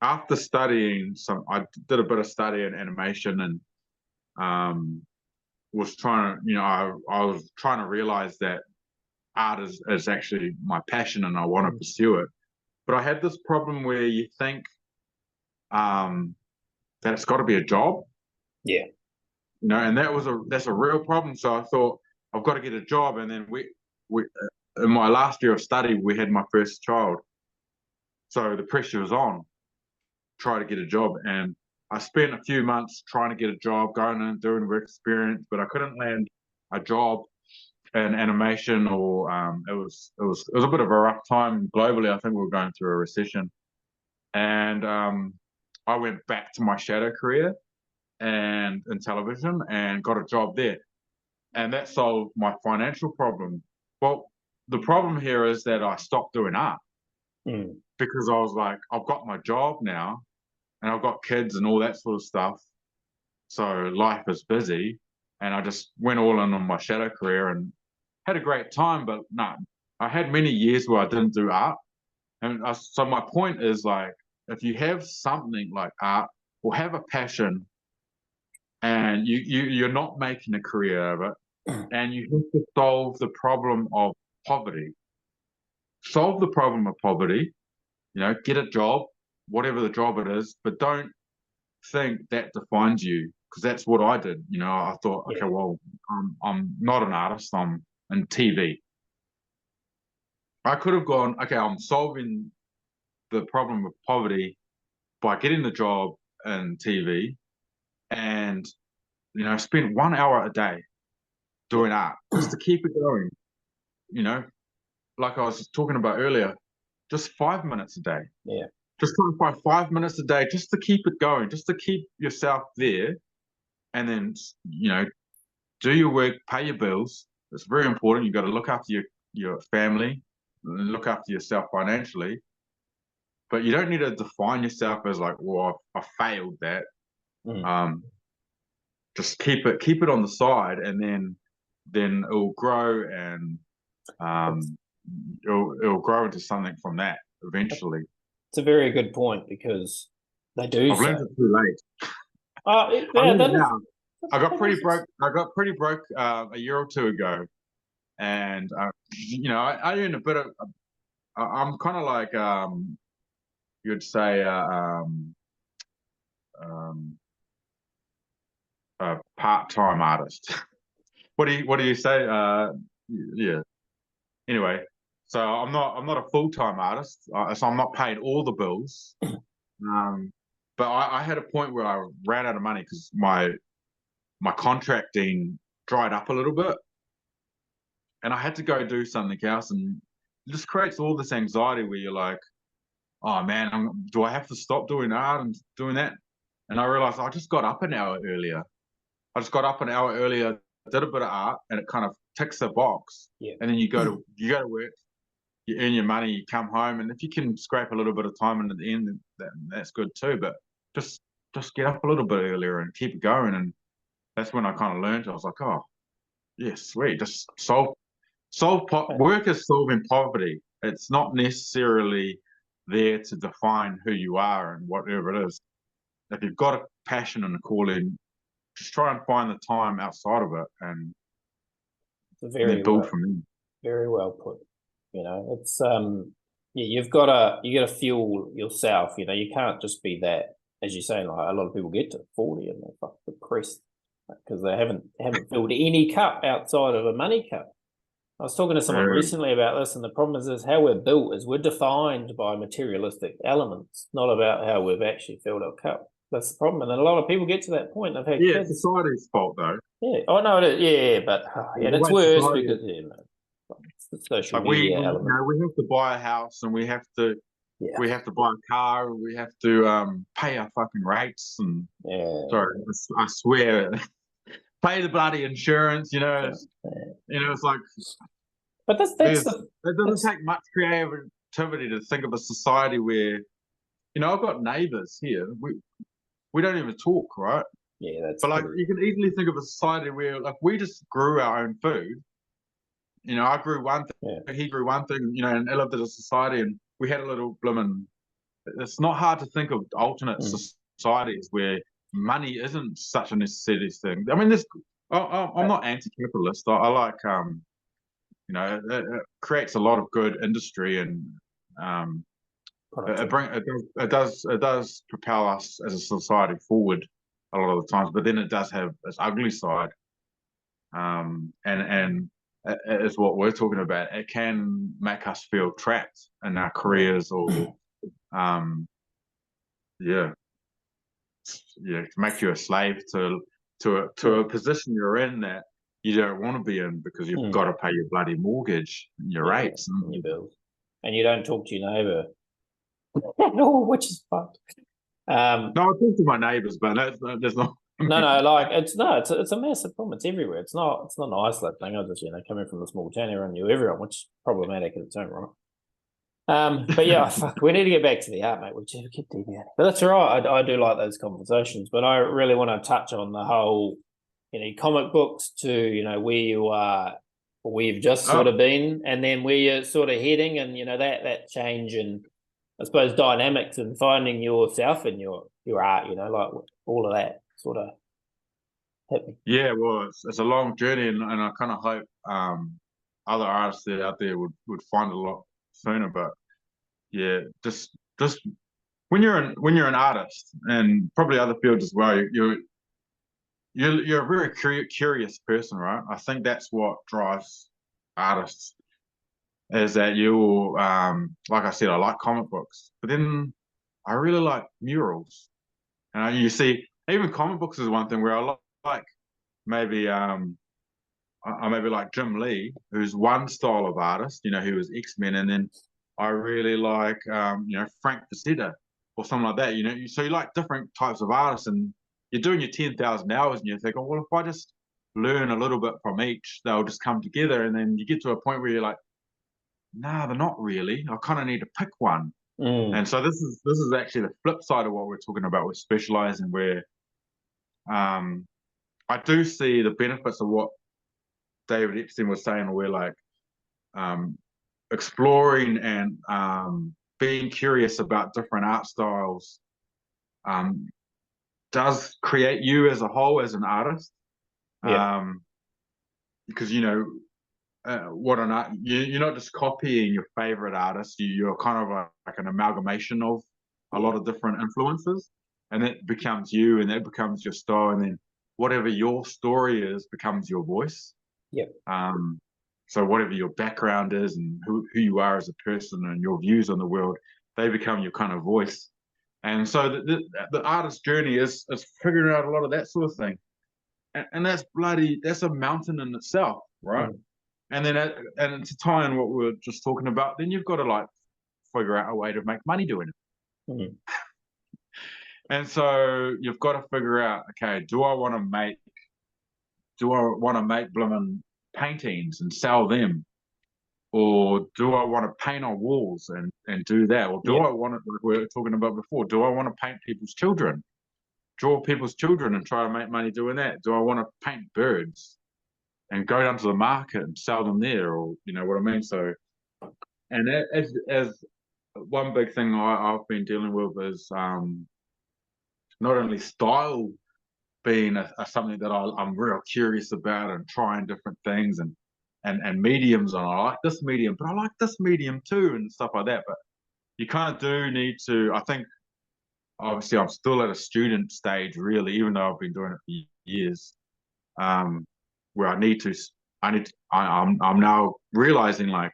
after studying I did a bit of study in animation, and was trying to, I was trying to realize that art is actually my passion and I want to pursue it. But I had this problem where you think that it's got to be a job. Yeah. And that's a real problem. So I thought, I've got to get a job. And then we in my last year of study, we had my first child. So the pressure was on, try to get a job. And I spent a few months trying to get a job, going in, doing work experience, but I couldn't land a job in animation, or it was a bit of a rough time globally. I think we were going through a recession. And I went back to my shadow career and in television, and got a job there, and that solved my financial problem. Well, the problem here is that I stopped doing art because I was like, I've got my job now, and I've got kids and all that sort of stuff, so life is busy, and I just went all in on my shadow career and had a great time. But no, I had many years where I didn't do art, and so my point is, like, if you have something like art or have a passion, and you're not making a career of it, and you have to solve the problem of poverty. Solve the problem of poverty, get a job, whatever the job it is, but don't think that defines you, because that's what I did. I thought, okay, well, I'm not an artist, I'm in TV. I could have gone, okay, I'm solving the problem of poverty by getting the job in TV, and spend 1 hour a day doing art just to keep it going. Like I was talking about earlier, just 5 minutes a day. Yeah. Just try 5 minutes a day just to keep it going, just to keep yourself there. And then, do your work, pay your bills. It's very important. You've got to look after your family, look after yourself financially. But you don't need to define yourself as like, well, I failed that. Just keep it on the side, and then it will grow, and it'll grow into something from that eventually. It's a very good point, because they do. I've learned it too late. I got pretty broke a year or two ago, and I earn a bit of. I'm kind of like you'd say a part-time artist. What do you say? Yeah. Anyway, so I'm not a full-time artist, so I'm not paying all the bills. But I had a point where I ran out of money because my contracting dried up a little bit, and I had to go do something else, and it just creates all this anxiety where you're like, oh man, do I have to stop doing art and doing that? And I realized I just got up an hour earlier. Did a bit of art, and it kind of ticks the box. Yeah. And then you go to work, you earn your money, you come home, and if you can scrape a little bit of time in at the end, that's good too. But just get up a little bit earlier and keep it going. And that's when I kind of learned. I was like, oh, yeah, sweet. Just work is solving poverty. It's not necessarily there to define who you are and whatever it is. If you've got a passion and a calling, just try and find the time outside of it, and Very then build well, from there. very well put. You know, it's yeah, you gotta fuel yourself. You know, you can't just be that, as you say. Like a lot of people get to 40 and they're fucking depressed because they haven't filled any cup outside of a money cup. I was talking to someone recently about this, and the problem is how we're built is we're defined by materialistic elements, not about how we've actually filled our cup. That's the problem, and a lot of people get to that point. They've had Yeah, kids. it's society's fault though. Yeah. Oh no, yeah, but and it's worse because it's the social like we media you element. know, we have to buy a house, and we have to buy a car, we have to pay our fucking rates, and sorry, I swear, pay the bloody insurance. You know, it's like. But it doesn't take much creativity to think of a society where, I've got neighbors here. We don't even talk, right? Yeah, that's. But like, you can easily think of a society where, like, we just grew our own food. I grew one thing, he grew one thing, and I lived in a society, and we had a little blooming. It's not hard to think of alternate societies where money isn't such a necessity thing. I mean, I'm not anti-capitalist. I like, it creates a lot of good industry, and it does propel us as a society forward a lot of the times. But then it does have its ugly side, and is what we're talking about. It can make us feel trapped in our careers, or make you a slave to a position you're in that you don't want to be in, because you've got to pay your bloody mortgage and your rates and your bills, and you don't talk to your neighbour at all, which is fucked. No, I talk to my neighbours, but there's not. No, like it's a massive problem. It's everywhere. It's not an isolated thing. I just coming from a small town, everyone knew everyone, which is problematic in its own right. But yeah, fuck, we need to get back to the art, mate. We keep deviating, but that's all right. I do like those conversations, but I really want to touch on the whole, comic books to where you are, where you've just sort of been, and then where you're sort of heading, and that change and I suppose dynamics and finding yourself in your art. Like all of that sort of hit me. Yeah, well, it's a long journey, and I kind of hope other artists out there would find it a lot sooner. But yeah, just when you're an artist, and probably other fields as well, you're a very curious person, right? I think that's what drives artists, is that you, like I said, I like comic books, but then I really like murals. And you see, even comic books is one thing where I like maybe I maybe like Jim Lee, who's one style of artist, he was X-Men, and then I really like Frank Frazetta or something like that. So you like different types of artists, and you're doing your 10,000 hours, and you think, oh well, if I just learn a little bit from each, they'll just come together. And then you get to a point where you're like, nah, they're not really. I kind of need to pick one. And so this is actually the flip side of what we're talking about with specializing, where I do see the benefits of what David Epstein was saying, where like exploring and being curious about different art styles does create you as a whole as an artist. Because what an art, you're not just copying your favorite artist, you're kind of like an amalgamation of a lot of different influences, and that becomes you, and that becomes your style, and then whatever your story is becomes your voice. So whatever your background is, and who you are as a person, and your views on the world, they become your kind of voice. And so the artist's journey is figuring out a lot of that sort of thing, and that's a mountain in itself, right? And then and to tie in what we were just talking about, then you've got to like figure out a way to make money doing it. And so you've got to figure out, okay, do I want to make blooming paintings and sell them, or do I want to paint on walls and do that, or do I want to, like we were talking about before, do I want to paint people's children, draw people's children and try to make money doing that? Do I want to paint birds and go down to the market and sell them there, or what I mean? So, and as one big thing I've been dealing with is not only style being something that I'm real curious about and trying different things and mediums, and I like this medium, but I like this medium too, and stuff like that. But you kind of do need to, I think, obviously I'm still at a student stage, really, even though I've been doing it for years, where I'm now realizing, like,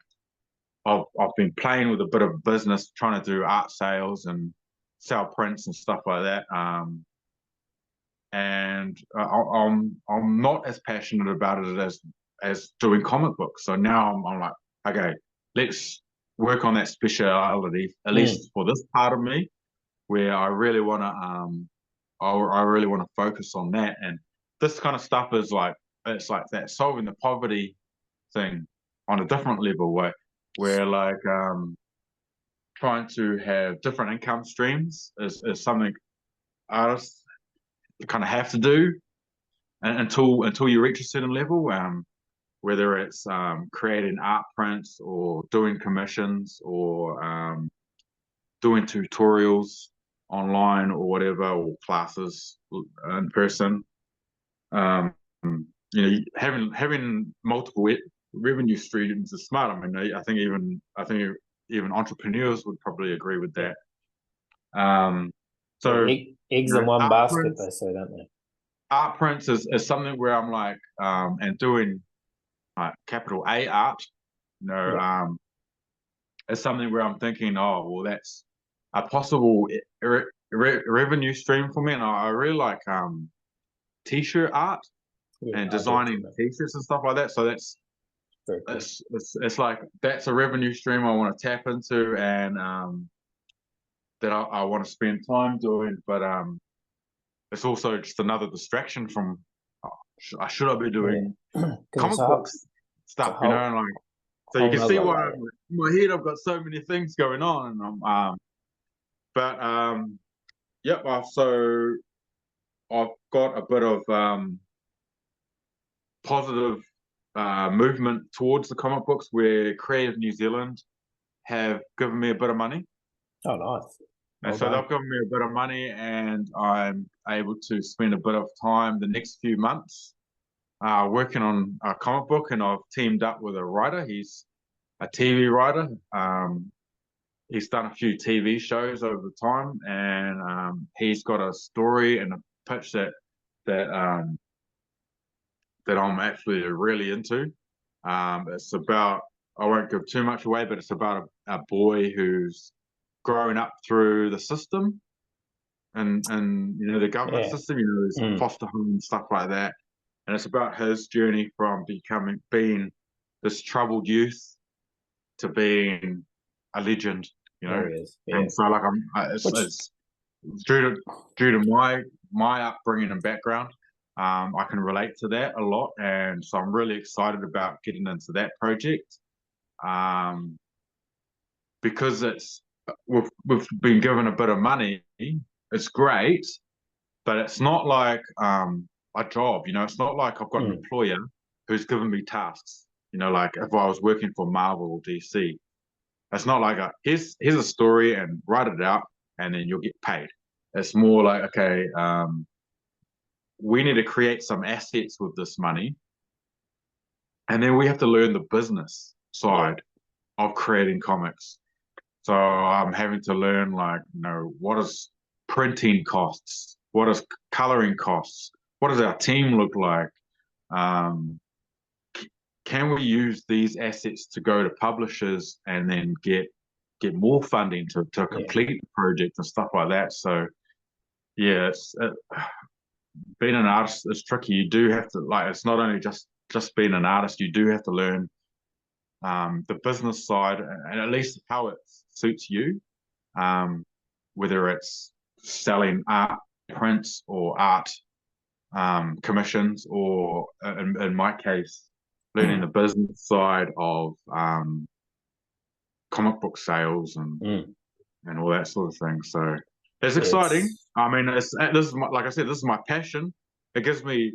I've been playing with a bit of business, trying to do art sales and sell prints and stuff like that. And I'm not as passionate about it as doing comic books. So now I'm like, okay, let's work on that speciality, at least for this part of me, where I really want to I really want to focus on that. And this kind of stuff is like, it's like that solving the poverty thing on a different level, where like trying to have different income streams is something artists kind of have to do until you reach a certain level, whether it's creating art prints or doing commissions or doing tutorials online or whatever, or classes in person. Having multiple revenue streams is smart. I mean, I think even entrepreneurs would probably agree with that. So eggs in one basket, they say, don't they? Art prints is something where I'm like, and doing capital A art, it's something where I'm thinking, oh, well, that's a possible revenue stream for me. And I really like t-shirt art and designing t-shirts and stuff like that. So that's cool. It's like, that's a revenue stream I want to tap into, and that I want to spend time doing. But it's also just another distraction from, should I be doing comic books stuff, and like, so you can see why in my head I've got so many things going on, and yep. So I've got a bit of positive movement towards the comic books, where Creative New Zealand have given me a bit of money. Oh, nice. And so they've given me a bit of money, and I'm able to spend a bit of time the next few months working on a comic book. And I've teamed up with a writer. He's a TV writer. He's done a few TV shows over the time, and he's got a story and a pitch that I'm actually really into. It's about, I won't give too much away, but it's about a boy who's growing up through the system, and the government system, there's foster home and stuff like that. And it's about his journey from being this troubled youth to being a legend, And so, like, it's due to my upbringing and background. I can relate to that a lot, and so I'm really excited about getting into that project. Because we've been given a bit of money. It's great, but it's not like a job. It's not like I've got an employer who's given me tasks. Like if I was working for Marvel or DC, it's not like here's a story and write it out and then you'll get paid. It's more like, okay, we need to create some assets with this money, and then we have to learn the business side of creating comics. So I'm having to learn, like, what is printing costs? What is coloring costs? What does our team look like? Can we use these assets to go to publishers and then get more funding to complete the project and stuff like that? So yeah, being an artist is tricky. You do have to, like, it's not only just being an artist. You do have to learn the business side, and at least how it suits you, whether it's selling art prints or art commissions, or in my case, learning the business side of comic book sales and all that sort of thing. So it's exciting. I mean, this is like I said, this is my passion. It gives me,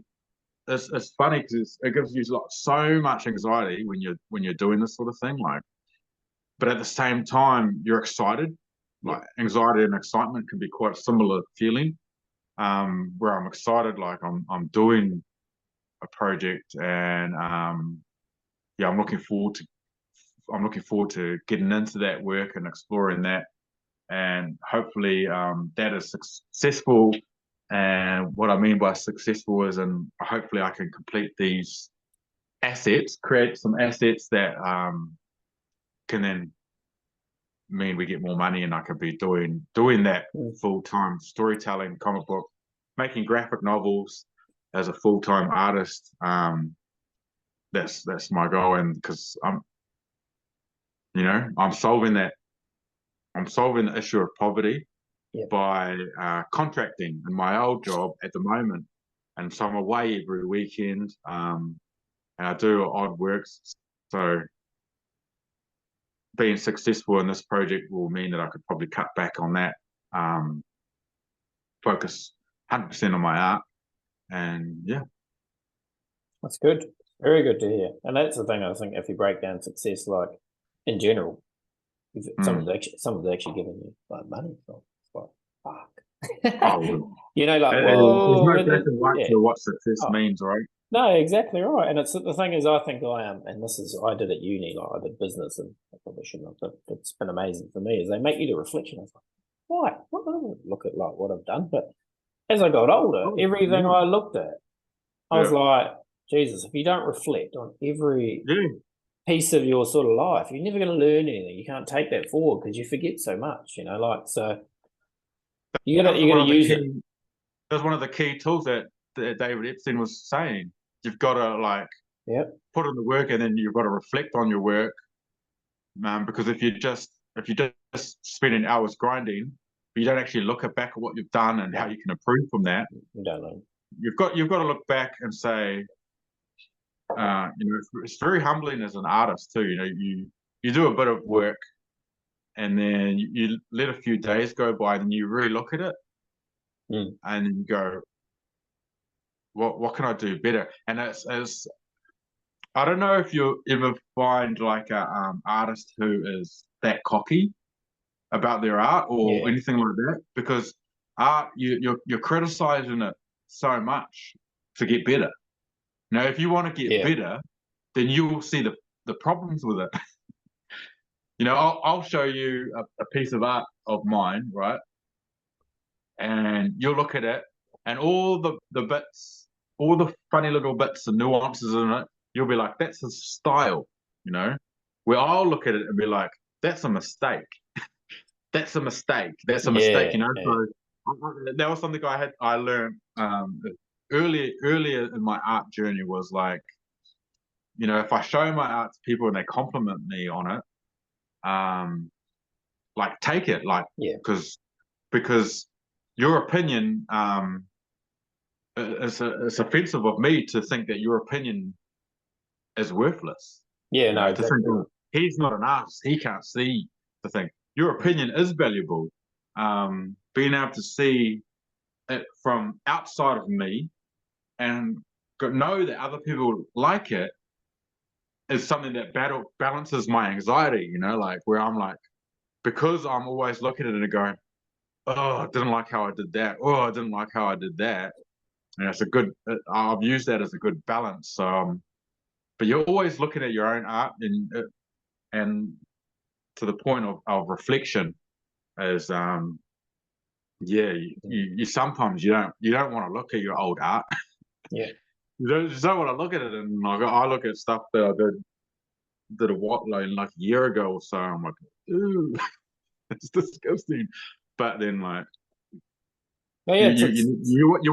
it's funny because it gives you so much anxiety when you're doing this sort of thing, like, but at the same time you're excited. Like, anxiety and excitement can be quite a similar feeling. where I'm excited, like I'm doing a project, and yeah, I'm looking forward to getting into that work and exploring that, and hopefully that is successful. And what I mean by successful is, and hopefully I can complete these assets, create some assets that can then mean we get more money, and I could be doing that full-time, storytelling, comic book, making graphic novels as a full-time artist. That's my goal, and because I'm solving the issue of poverty by contracting in my old job at the moment, and so I'm away every weekend, and I do odd works. So being successful in this project will mean that I could probably cut back on that, focus 100% on my art, and yeah. That's good. Very good to hear. And that's the thing, I think, if you break down success, like in general, if someone's actually giving you like money, so it's like, fuck. Oh, You know, like, there's whoa. no black and white to what success means, right? No, exactly right. And it's the thing is, I think I am, and this is, I did at uni, like I did business, and I probably shouldn't have, but it's been amazing for me, is they make you do reflection. I was like, why? Well, I don't look at like what I've done, but as I got older, everything I looked at, I was like, Jesus, if you don't reflect on every piece of your sort of life, you're never going to learn anything. You can't take that forward because you forget so much, like, so you gotta use it. That's one of the key tools that David Epstein was saying. You've got to put in the work, and then you've got to reflect on your work, because if you just spending hours grinding, but you don't actually look back at what you've done and how you can improve from that, you don't know. You've got to look back and say, it's very humbling as an artist too. You do a bit of work, and then you let a few days go by, and you really look at it, and then you go, what can I do better? And as I don't know if you ever find like a artist who is that cocky about their art or anything like that, because art, you're criticizing it so much to get better. Now, if you want to get better, then you will see the problems with it. I'll show you a piece of art of mine, right? And you'll look at it, and all the bits, all the funny little bits and nuances in it, you'll be like, that's his style, Where I'll look at it and be like, that's a mistake. That's a mistake. That's a mistake, So that was something I learned earlier in my art journey, was like, if I show my art to people and they compliment me on it, like, take it, like, because your opinion, it's offensive of me to think that your opinion is worthless. No, exactly. To think, he's not an artist, he can't see the thing. Your opinion is valuable. Being able to see it from outside of me and know that other people like it is something that balances my anxiety, like, where I'm like, because I'm always looking at it and going, oh, I didn't like how I did that. Oh, I didn't like how I did that. And it's I've used that as a good balance. But you're always looking at your own art, and to the point of reflection is, you sometimes you don't want to look at your old art. You just don't want to look at it. And I look at stuff that I did like a year ago or so. I'm like, ooh, it's disgusting. But then, like, you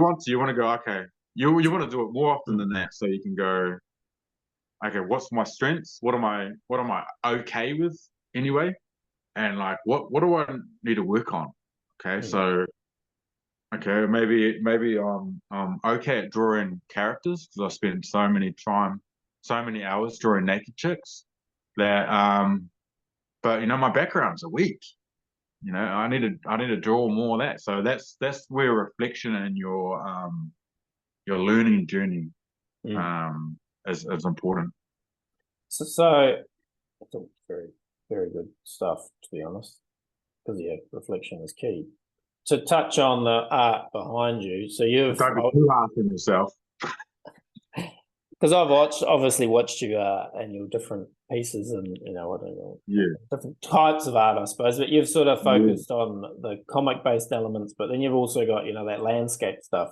want to go, okay, you want to do it more often than that, so you can go, okay, what's my strengths? What am I okay with anyway? And like, what do I need to work on? Okay, so maybe I'm okay at drawing characters, because I spent so many hours drawing naked chicks that but my backgrounds are weak. I need to draw more of that. So that's where reflection and your learning journey is important. So it's very, very good stuff, to be honest, because reflection is key. to touch on the art behind you, so you've, Don't be too hard on yourself. because I've obviously watched you and your different pieces and I don't know, different types of art, I suppose. But you've sort of focused on the comic based elements, but then you've also got that landscape stuff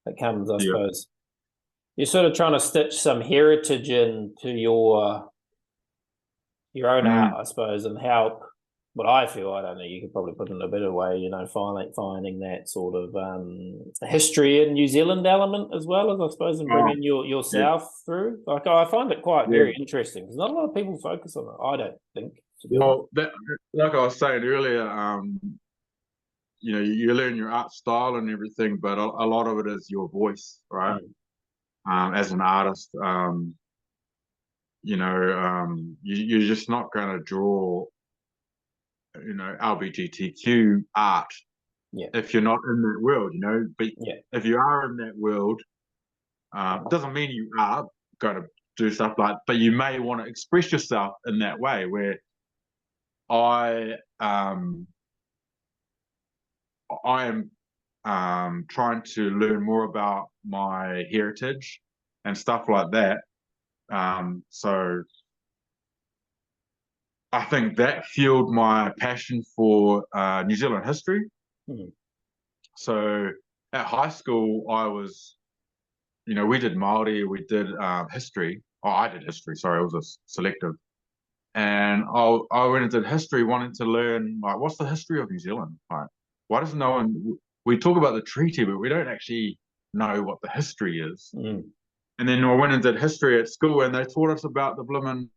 that comes, I suppose. You're sort of trying to stitch some heritage into your own art, I suppose, and help. What I feel, I don't know, you could probably put it in a better way, finding that sort of history in New Zealand element as well as, I suppose, and bringing yourself through. Like, I find it quite very interesting because not a lot of people focus on it, I don't think. Well, like I was saying earlier, you learn your art style and everything, but a lot of it is your voice, right? As an artist, you're just not going to draw LGBTQ art if you're not in that world, but if you are in that world, it doesn't mean you are going to do stuff but you may want to express yourself in that way, where I am trying to learn more about my heritage and stuff like that. So I think that fueled my passion for New Zealand history. So at high school, I was, we did Māori, we did history. Oh, I did history, sorry, it was a selective. And I went and did history, wanting to learn, like, what's the history of New Zealand? Like, why does no one, we talk about the treaty, but we don't actually know what the history is. And then I went and did history at school, and they taught us about the blooming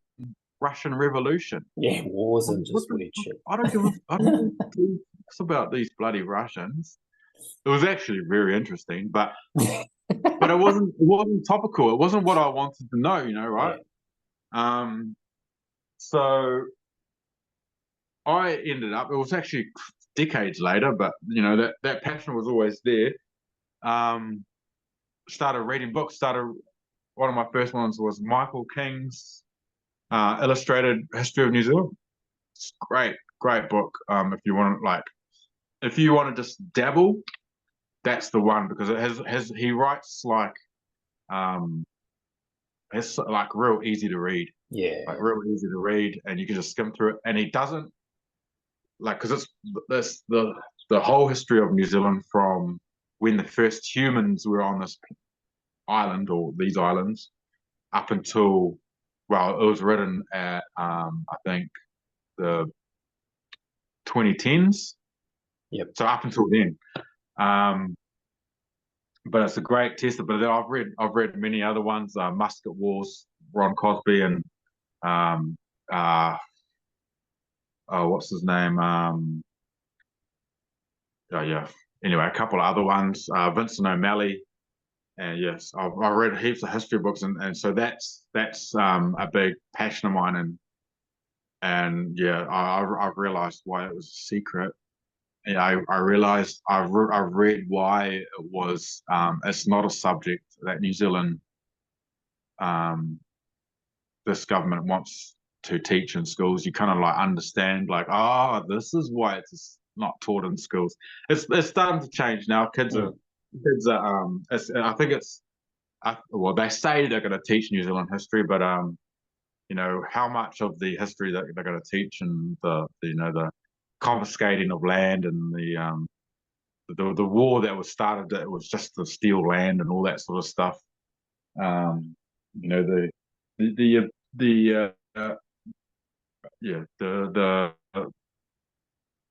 Russian Revolution. Yeah, wars and just weird shit. I don't give a about these bloody Russians. It was actually very interesting, but it wasn't topical. It wasn't what I wanted to know, right? Yeah. So I ended up. It was actually decades later, but that passion was always there. Started reading books. One of my first ones was Michael King's Illustrated History of New Zealand. It's great book. If you want to just dabble, that's the one, because he writes like it's like real easy to read. Yeah, like real easy to read, and you can just skim through it. And he doesn't because it's the whole history of New Zealand from when the first humans were on this island or these islands up until, well, it was written at I think the 2010s. Yep. So up until then, but it's a great tester. But I've read many other ones, Musket Wars, Ron Cosby, and what's his name? Anyway, a couple of other ones, Vincent O'Malley, and yes, I've read heaps of history books, and so that's a big passion of mine, and yeah, I've realized why it was a secret. Yeah, I realized I've read why it was. It's not a subject that New Zealand, this government wants to teach in schools. You kind of like understand, like, this is why it's not taught in schools. It's starting to change now. Kids are. I think well, they say they're going to teach New Zealand history, but how much of the history that they're going to teach, and the confiscating of land, and the war that was started, that was just to steal land and all that sort of stuff. The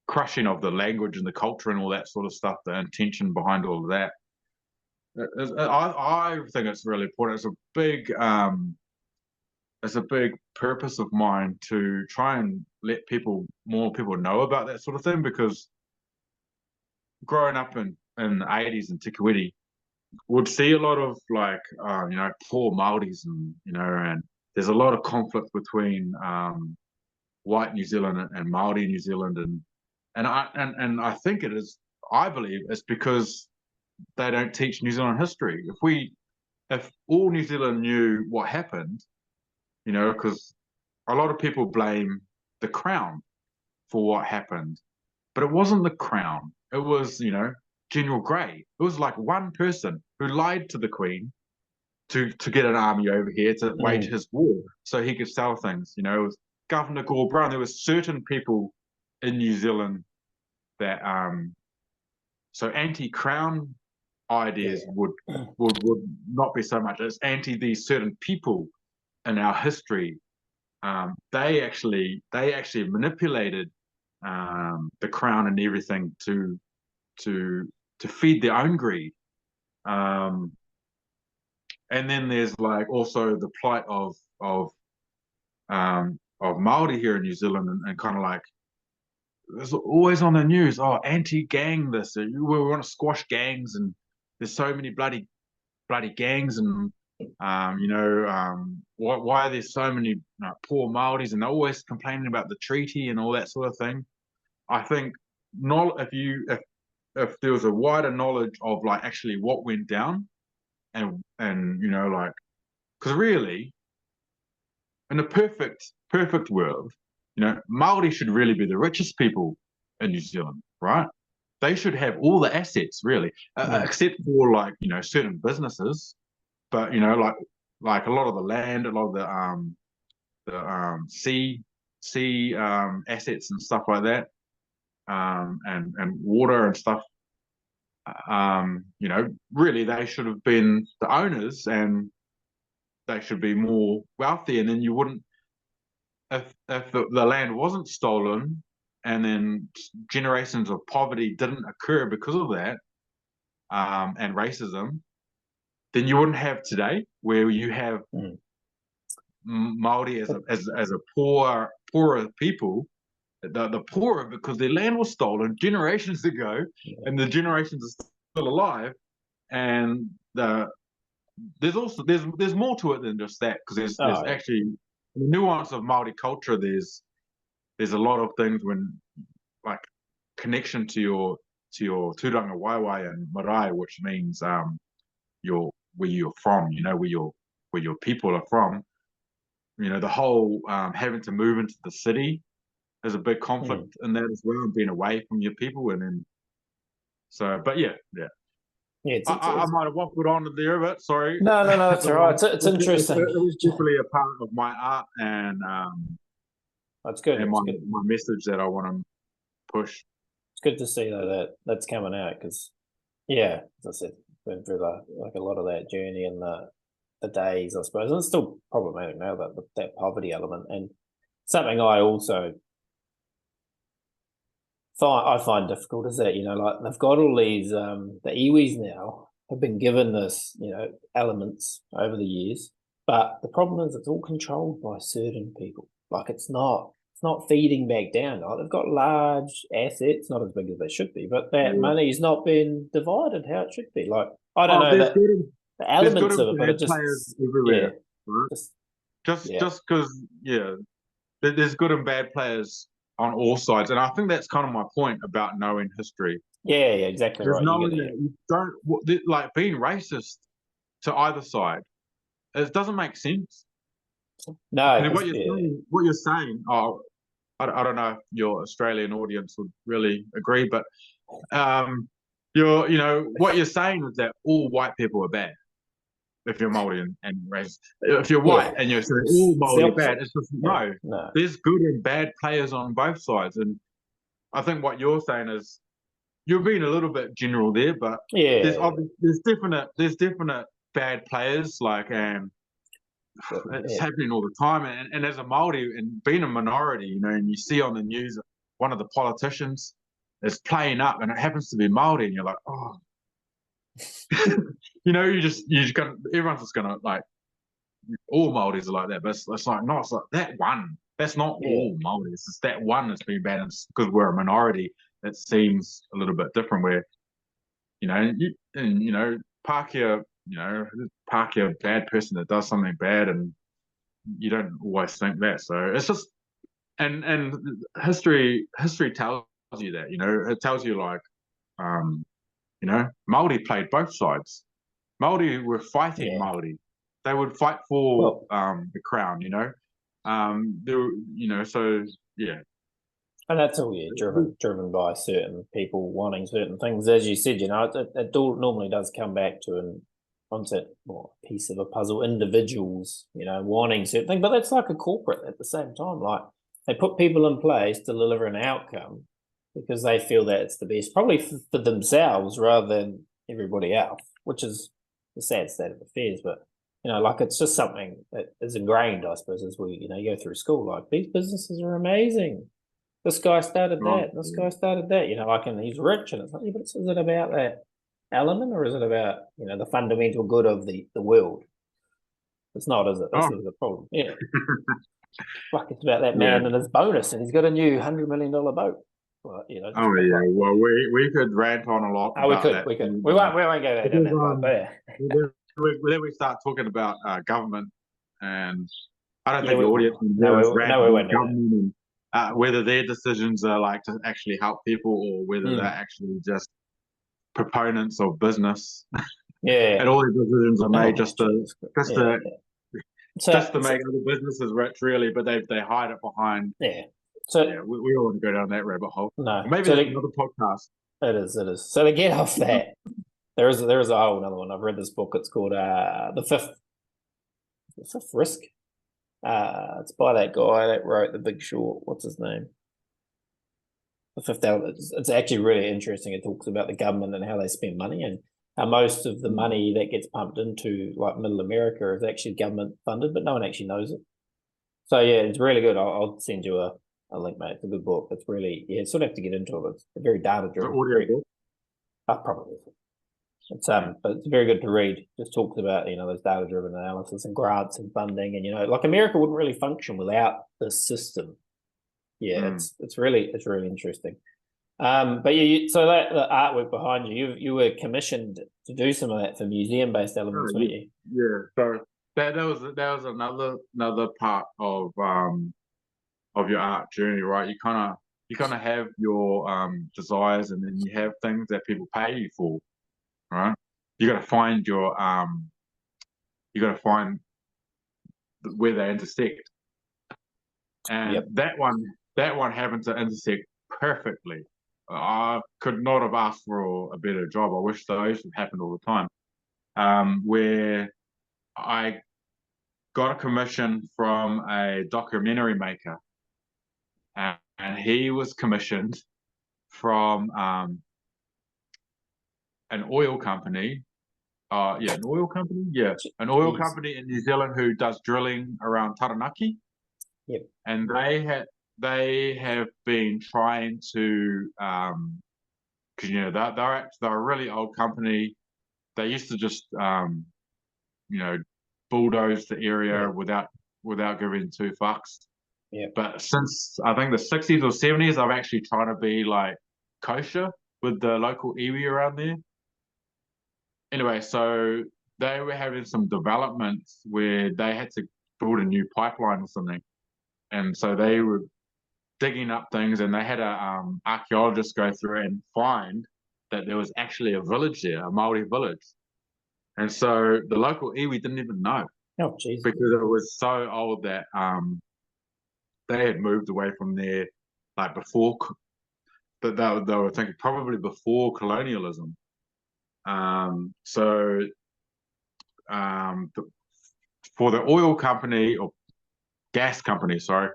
crushing of the language and the culture and all that sort of stuff, the intention behind all of that. I think it's really important. It's a big purpose of mine to try and let more people know about that sort of thing, because growing up in the 80s in Te Kuiti, would see a lot of like poor Māoris, and there's a lot of conflict between white New Zealand and Māori New Zealand, and I think I believe it's because they don't teach New Zealand history. If all New Zealand knew what happened, because a lot of people blame the Crown for what happened, but it wasn't the Crown. it was, General Grey. It was like one person who lied to the Queen to get an army over here to wage his war so he could sell things. It was Governor Gore Brown. There were certain people in New Zealand that so anti-crown ideas would not be so much. It's anti these certain people in our history. They actually manipulated the crown and everything to feed their own greed. And then there's like also the plight of Māori here in New Zealand, and kind of like it's always on the news. Oh, anti-gang this. We want to squash gangs, and there's so many bloody gangs, and why are there so many poor Māoris, and they're always complaining about the treaty and all that sort of thing. I think not if there was a wider knowledge of like actually what went down, and like, because really in a perfect world, Māori should really be the richest people in New Zealand, right? They should have all the assets really, except for like certain businesses, but like a lot of the land, a lot of the sea assets and stuff like that, and water and stuff. Really they should have been the owners, and they should be more wealthy, and then you wouldn't, if the land wasn't stolen and then generations of poverty didn't occur because of that, and racism, then you wouldn't have today where you have Māori as a poorer people, the poorer because their land was stolen generations ago, and the generations are still alive, and there's more to it than just that, because there's actually the nuance of Māori culture. There's a lot of things when like connection to your tūranga waiwai and marae, which means where you're from, where your people are from. The whole having to move into the city is a big conflict in that as well, and being away from your people, and then but yeah. I might have waffled on there, but sorry. No, it's all right. It's interesting. It was definitely a part of my art, and that's good. And my message that I want to push. It's good to see that's coming out, because as I said, been through like a lot of that journey and the days, I suppose, and it's still problematic now, that poverty element, and something I also find difficult is that like they've got all these the iwis now have been given this elements over the years, but the problem is it's all controlled by certain people. Like it's not feeding back down. Like they've got large assets, not as big as they should be, but that money's not been divided how it should be. Like I don't know that the elements of it, but it just players everywhere. Right? Just because there's good and bad players on all sides, and I think that's kind of my point about knowing history. Yeah, exactly right. Knowing that you don't like being racist to either side. It doesn't make sense. No, what you're saying. Oh, I don't know if your Australian audience would really agree, but what you're saying is that all white people are bad. If you're Māori and racist, if you're white and you're saying all Māori are bad, it's just no. There's good and bad players on both sides, and I think what you're saying is you're being a little bit general there, but there's definite bad players, like it's happening all the time, and as a Māori and being a minority, and you see on the news one of the politicians is playing up, and it happens to be Māori, and you're like, oh. you just gonna, everyone's just gonna like, all Māoris are like that, but it's like, no, it's like that one. That's not all Māori. It's just that one that's been bad. And it's because we're a minority. It seems a little bit different. Where, Pākehā, Pākehā bad person that does something bad, and you don't always think that. So it's just, and history tells you that. It tells you like, Māori played both sides. Māori were fighting Māori. They would fight for the crown, so yeah. And that's all, yeah, driven by certain people wanting certain things. As you said, it normally does come back to an concept or piece of a puzzle, individuals, wanting certain things, but that's like a corporate at the same time. Like they put people in place to deliver an outcome because they feel that it's the best, probably for themselves rather than everybody else, which is the sad state of affairs. But like it's just something that is ingrained, I suppose, as we, you go through school. Like these businesses are amazing. This guy started that. This guy started that. And he's rich, and it's like, but is it about that element, or is it about the fundamental good of the world? It's not, is it? This is the problem. Yeah, fuck, it's about that man and his bonus, and he's got a new $100 million boat. Well, Oh yeah. like, well, we could rant on a lot. We could. We won't go there down that road. Then we start talking about government, and I don't think the we audience won't government and whether their decisions are like to actually help people or whether they're actually just proponents of business. Yeah, and all these decisions are made just to make other businesses rich, really, but they hide it behind. Yeah. So we don't want to go down that rabbit hole. No, maybe there's another podcast. It is. So to get off that, there is a whole another one. I've read this book. It's called The Fifth Risk. It's by that guy that wrote The Big Short. What's his name? The Fifth Element. It's actually really interesting. It talks about the government and how they spend money, and how most of the money that gets pumped into like Middle America is actually government funded, but no one actually knows it. So yeah, it's really good. I'll send you a link, mate. It's a good book. It's really, sort of have to get into it. It's very data driven. Probably. It's but it's very good to read. Just talks about those data driven analysis and grants and funding, and like America wouldn't really function without this system. Yeah, it's really interesting. But so that the artwork behind you were commissioned to do some of that for museum based elements, weren't you? Yeah. So that was another part of your art journey, right? You kind of have your desires, and then you have things that people pay you for, right? You got to find where they intersect, and that one happened to intersect perfectly. I could not have asked for a better job. I wish those would happen all the time. Where I got a commission from a documentary maker, and he was commissioned from an oil company. An oil company. Yeah, an oil company in New Zealand who does drilling around Taranaki. Yep. And they have been trying to, because they're a really old company. They used to just bulldoze the area without giving two fucks. Yeah. But since I think the 60s or 70s, I've actually tried to be like kosher with the local iwi around there. Anyway, so they were having some developments where they had to build a new pipeline or something. And so they were digging up things, and they had a archaeologist go through and find that there was actually a village there, a Māori village. And so the local iwi didn't even know. Oh, Jesus. Because it was so old that they had moved away from there like before, but they were thinking probably before colonialism. For the oil company or gas company, sorry,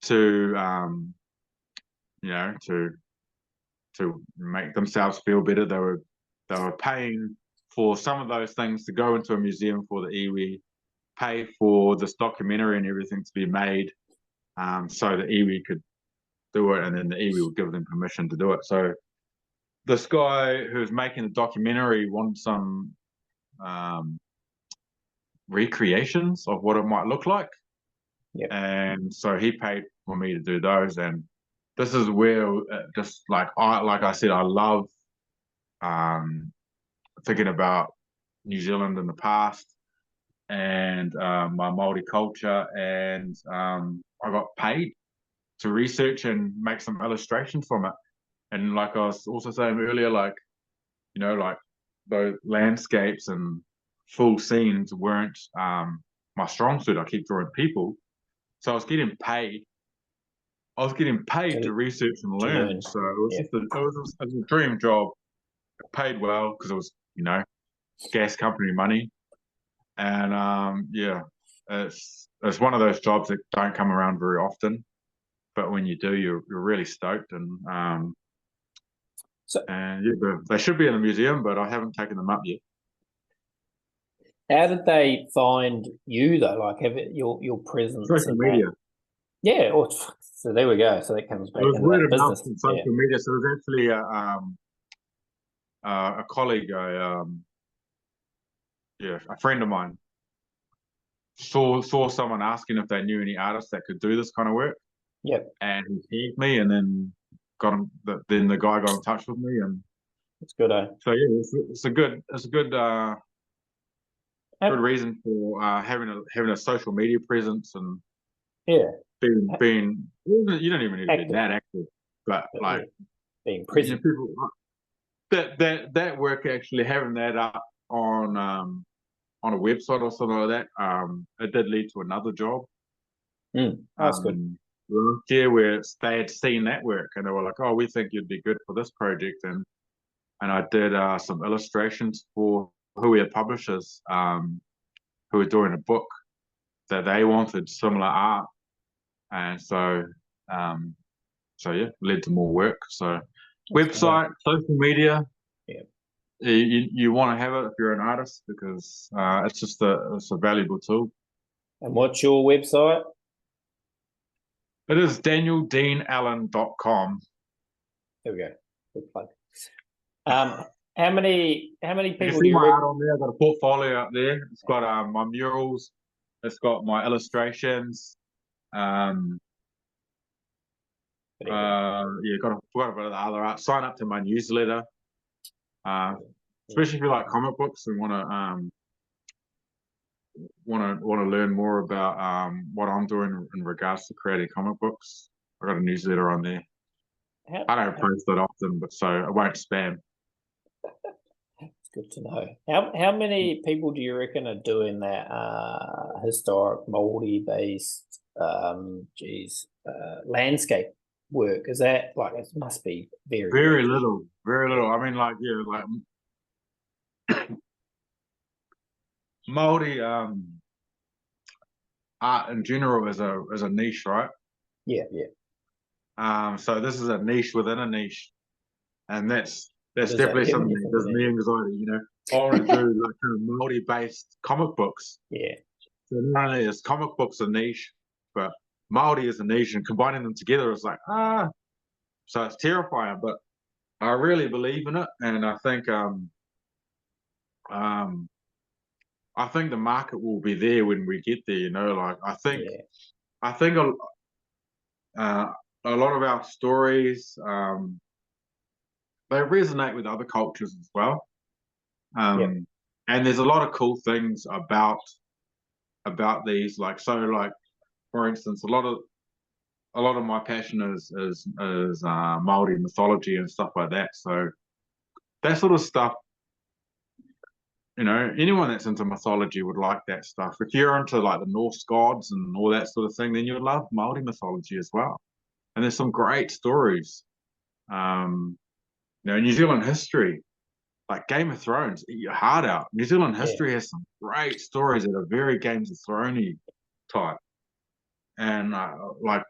to to make themselves feel better, they were paying for some of those things to go into a museum for the iwi, pay for this documentary and everything to be made, so the iwi could do it, and then the iwi would give them permission to do it. So this guy who's making the documentary wanted some recreations of what it might look like. Yep. And so he paid for me to do those. And this is where just like I said, I love thinking about New Zealand in the past and my Māori culture, and I got paid to research and make some illustrations from it. And like I was also saying earlier, like those landscapes and full scenes weren't my strong suit. I keep drawing people, so I was getting paid I was getting paid to research and to learn. learn. So it was Yeah. just it was a dream job. It paid well because it was, gas company money. And yeah, it's one of those jobs that don't come around very often. But when you do, you're really stoked. So And yeah, they should be in the museum, but I haven't taken them up yet. how did they find you though? Like, have it, your presence Social and that? media. Yeah. Or, so there we go. So that comes It back was into word that of mouth business. from Yeah. social media. So it was actually a colleague, a friend of mine saw someone asking if they knew any artists that could do this kind of work, Yep. and he tagged me, and then then the guy got in touch with me, and It's good. so yeah, it's a good good How, reason for having a social media presence and yeah. being you don't even need to be Active. that active, but But like yeah, being present. people that work actually having that up on a website or something like that. It did lead to another job That's good. last year where they had seen that work and they were like, "Oh, we think you'd be good for this project," and I did some illustrations for who we publishers who were doing a book that they wanted similar art, and um, so yeah, led to more work. So That's good. website, social media. Yeah. You want to have it if you're an artist because it's a valuable tool. And what's your website? It is danieldeanallen.com. There we go. Good plug. How many You can people do see you my art reckon? on there. I've got a portfolio up there. It's got my murals. It's got my illustrations. Um, yeah, got a bit of the other art. Sign up to my newsletter. Especially if you like comic books and want to learn more about what I'm doing in regards to creating comic books. I got a newsletter on there. How, I don't post it often, but so I won't spam. it's good to know. How many people do you reckon are doing that historic Māori based landscape work? Is that like it must be very Very niche. little, very little. I mean, like Māori art in general is a niche, right? Yeah, yeah. So this is a niche within a niche, and What that's is that? definitely Kevin, something you that gives thinking me there? anxiety. I want to do like kind of Māori based comic books. Yeah, So not only is comic books a niche, but Māori is a niche, and combining them together is like so it's terrifying. But I really believe in it, and um, I think the market will be there when we get there. Like yeah, I think uh, a lot of our stories they resonate with other cultures as well. yep, And there's a lot of cool things about these. Like for instance, a lot of my passion is Māori mythology and stuff like that. So that sort of stuff. Anyone that's into mythology would like that stuff. If you're into like the Norse gods and all that sort of thing, then you'd love Māori mythology as well. And there's some great stories. New Zealand history, like Game of Thrones, eat your heart out. New Zealand yeah, history has some great stories that are very Games of Thrones type. And like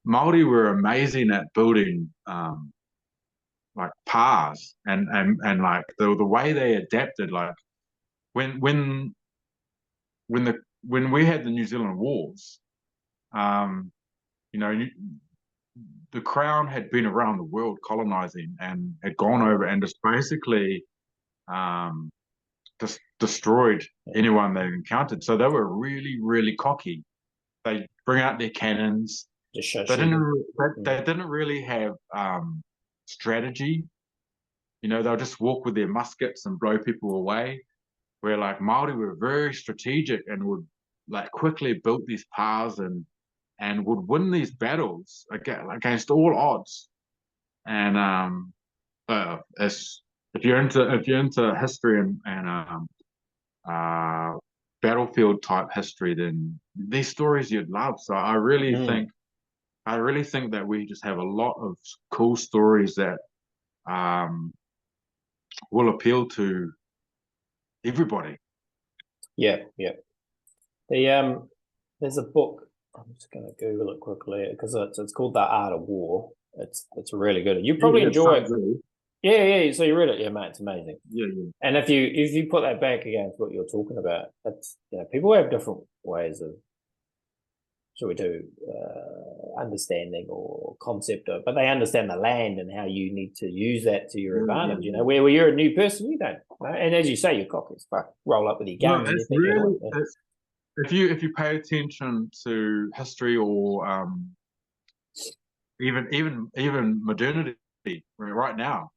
Māori were amazing at building like pars and like the way they adapted, like when when when we had the New Zealand Wars, um, you know, the Crown had been around the world colonizing and had gone over and just basically um, just destroyed anyone they encountered. So they were really, really cocky. They bring out their cannons. just show They didn't. shooting. They didn't really have strategy. They'll just walk with their muskets and blow people away. Where like Māori were very strategic and would like quickly build these paths and would win these battles against all odds. And if you're into history and uh, battlefield type history, then these stories you'd love. So I really think I really think that we just have a lot of cool stories that um, will appeal to everybody. Yeah, yeah. There's a book. I'm just going to Google it quickly because it's called The Art of War. It's really good. You probably Yeah, enjoy it. really. Yeah, yeah. So you read it, yeah, mate. It's amazing. Yeah, yeah. And if you put that back against what you're talking about, it's people have different ways of, shall we do, understanding or concept of, but they understand the land and how you need to use that to your Yeah, advantage. yeah, yeah. Where you're a new person, you don't. And as you say, you're cocky as fuck. Roll up with your No, guns and you it's think you're really doing it. it's, if you pay attention to history or even modernity right now,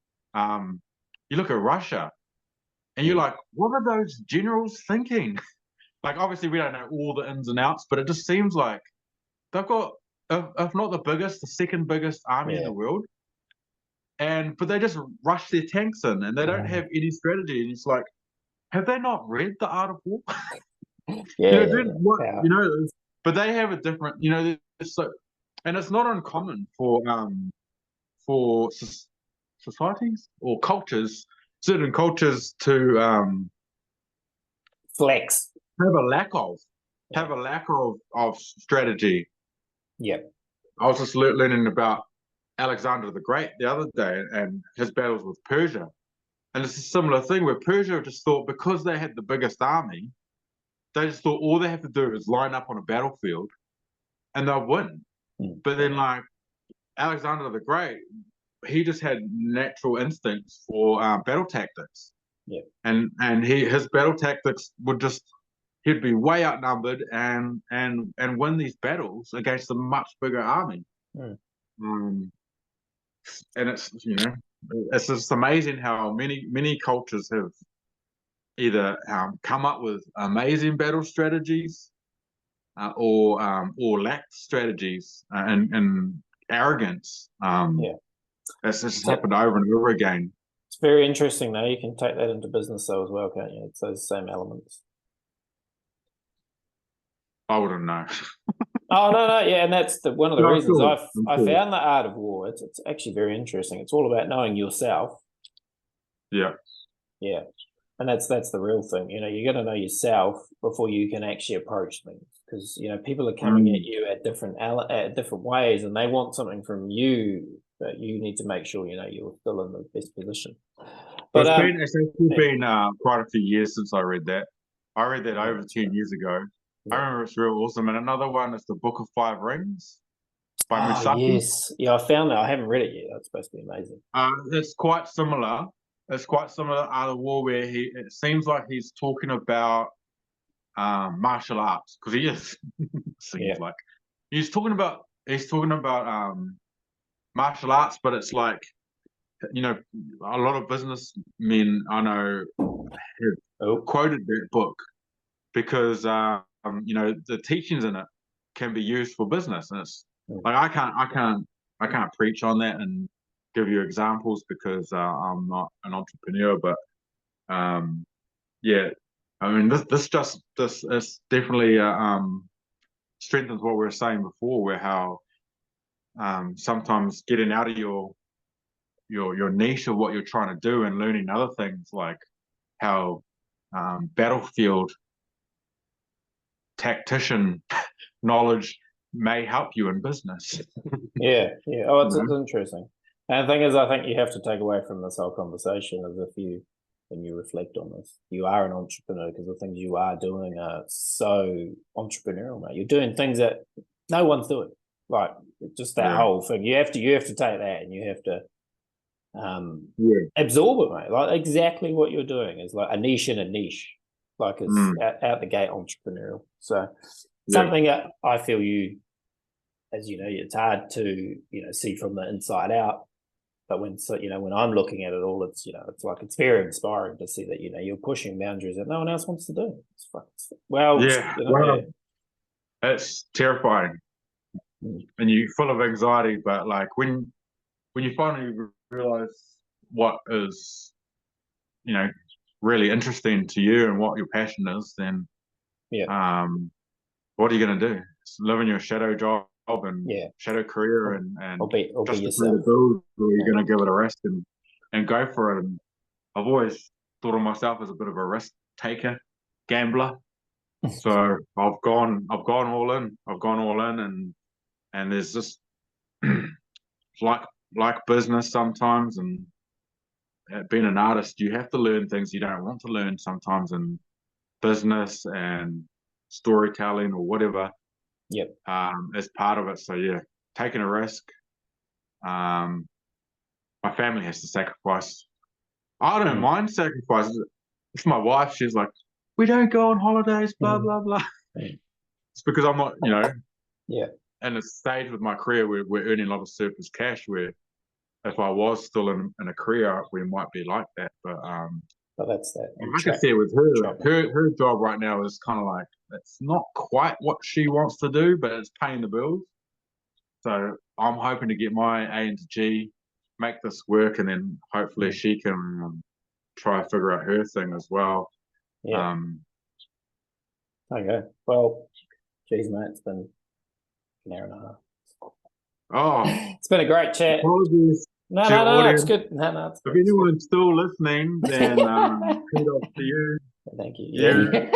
you look at Russia and you're like, what are those generals thinking? Like, obviously, we don't know all the ins and outs, but it just seems like they've got, if not the biggest, the second biggest army in Yeah. the world, but they just rush their tanks in and they don't have any strategy. And it's like, have they not read The Art of War? Yeah, Then what yeah. but they have a different, so, and it's not uncommon for societies or cultures, certain cultures to Flex. have a lack of strategy. Yeah. I was just learning about Alexander the Great the other day and his battles with Persia. And it's a similar thing where Persia just thought because they had the biggest army, they just thought all they have to do is line up on a battlefield and they'll win. But then, like Alexander the Great, he just had natural instincts for battle tactics. Yeah. And his battle tactics would just he'd be way outnumbered and win these battles against a much bigger army. Mm. And it's just amazing how many cultures have either come up with amazing battle strategies or lacked strategies and arrogance. Yeah. It's just happened over and over again. It's very interesting though. You can take that into business though as well, can't you? It's those same elements. I wouldn't know. Oh no, yeah, and that's one of the No, I'm reasons sure. I I'm sure. found The Art of War. It's actually very interesting. It's all about knowing yourself. Yeah. Yeah, and that's the real thing. You got to know yourself before you can actually approach things because people are coming at you at different ways, and they want something from you, but you need to make sure you're still in the best position. But It's actually been quite a few years since I read that. I read that over 10 years ago. I yeah. remember it's real awesome. And another one is the Book of Five Rings by Oh Musaki. yes, yeah, I found that. I haven't read it yet. That's supposed to be amazing. It's quite similar. It's quite similar to Art of War, where it seems like he's talking about martial arts because he is. Seems like he's talking about martial arts, but it's like a lot of businessmen I know have quoted that book because the teachings in it can be used for business, and it's like I can't preach on that and give you examples because I'm not an entrepreneur, but yeah, I mean this is definitely strengthens what we were saying before, where how sometimes getting out of your niche of what you're trying to do and learning other things like how battlefield tactician knowledge may help you in business. Yeah, yeah. Oh, it's interesting. And the thing is, I think you have to take away from this whole conversation is when you reflect on this, you are an entrepreneur because the things you are doing are so entrepreneurial, mate. You're doing things that no one's doing. Like just that whole thing. You have to take that and you have to absorb it, mate. Like exactly what you're doing is like a niche in a niche. Like it's out the gate entrepreneurial. So something that I feel as you know, it's hard to see from the inside out. But when I'm looking at it all, it's very inspiring to see that you're pushing boundaries that no one else wants to do. It's terrifying, and you're full of anxiety. But like when you finally realize what is really interesting to you and what your passion is, then what are you going to do? Live in your shadow job and Yeah. shadow career and Or be just to pay yourself. the bills, or you're Yeah. going to give it a rest and go for it. And I've always thought of myself as a bit of a risk taker, gambler. So I've gone all in. I've gone all in, and there's just like business sometimes, and being an artist, you have to learn things you don't want to learn sometimes in business and storytelling or whatever. Yep. As part of it. So yeah, taking a risk. My family has to sacrifice. I don't mind sacrifices. It's my wife. She's like, we don't go on holidays, blah blah blah. It's because I'm not, Yeah. in a stage with my career where we're earning a lot of surplus cash. Where if I was still in a career, we might be like that. But that's that. like I said, with her job right now is kind of like it's not quite what she wants to do, but it's paying the bills. So I'm hoping to get my A into G, make this work, and then hopefully she can try to figure out her thing as well. Yeah. Okay. Well, geez, mate, it's been an hour and a half. Oh, it's been a great chat. Apologies. No, it's good. No, it's good. If anyone's still listening, then kudos to you. Thank you. Yeah,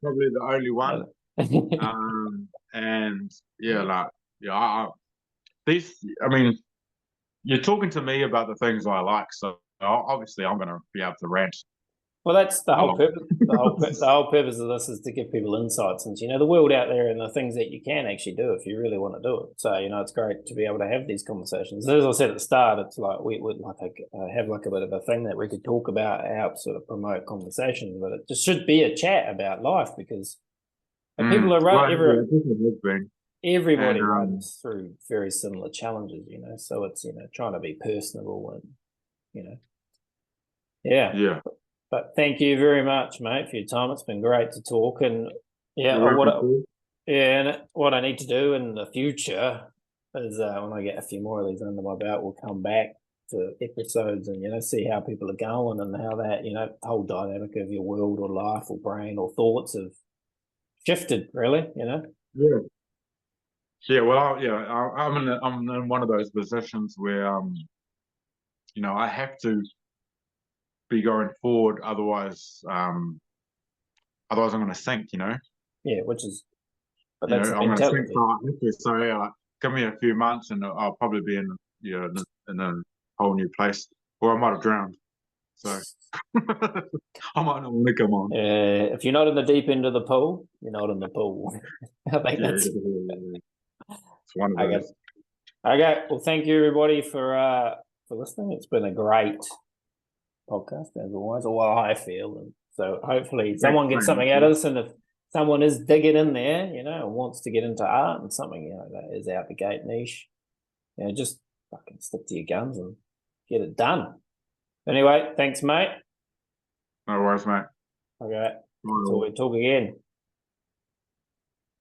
probably the only one. And yeah, I mean, you're talking to me about the things I like, so obviously I'm going to be able to rant. Well, that's the whole purpose. The whole purpose of this is to give people insights into the world out there and the things that you can actually do if you really want to do it. So it's great to be able to have these conversations. As I said at the start, it's like we would have like a bit of a thing that we could talk about, help sort of promote conversations, but it just should be a chat about life because people are everybody runs through very similar challenges, So it's trying to be personable and yeah. But thank you very much, mate, for your time. It's been great to talk, and what I need to do in the future is when I get a few more of these under my belt, we'll come back to episodes and see how people are going and how that the whole dynamic of your world or life or brain or thoughts have shifted. Really, Yeah, well, I'm in one of those positions where I have to be going forward, otherwise I'm going to sink. Yeah, which is, but that's I'm going to sink. So yeah, give me a few months, and I'll probably be in a whole new place, or I might have drowned. So I might not want to come on. If you're not in the deep end of the pool, you're not in the pool. I think that's. It's one of those. Okay. Well, thank you everybody for listening. It's been a great podcast as always, or what I feel, and so hopefully someone gets something out of this. And if someone is digging in there, and wants to get into art and something, that is out the gate niche, just fucking stick to your guns and get it done. Anyway, thanks, mate. No worries, mate. Okay. So we talk again.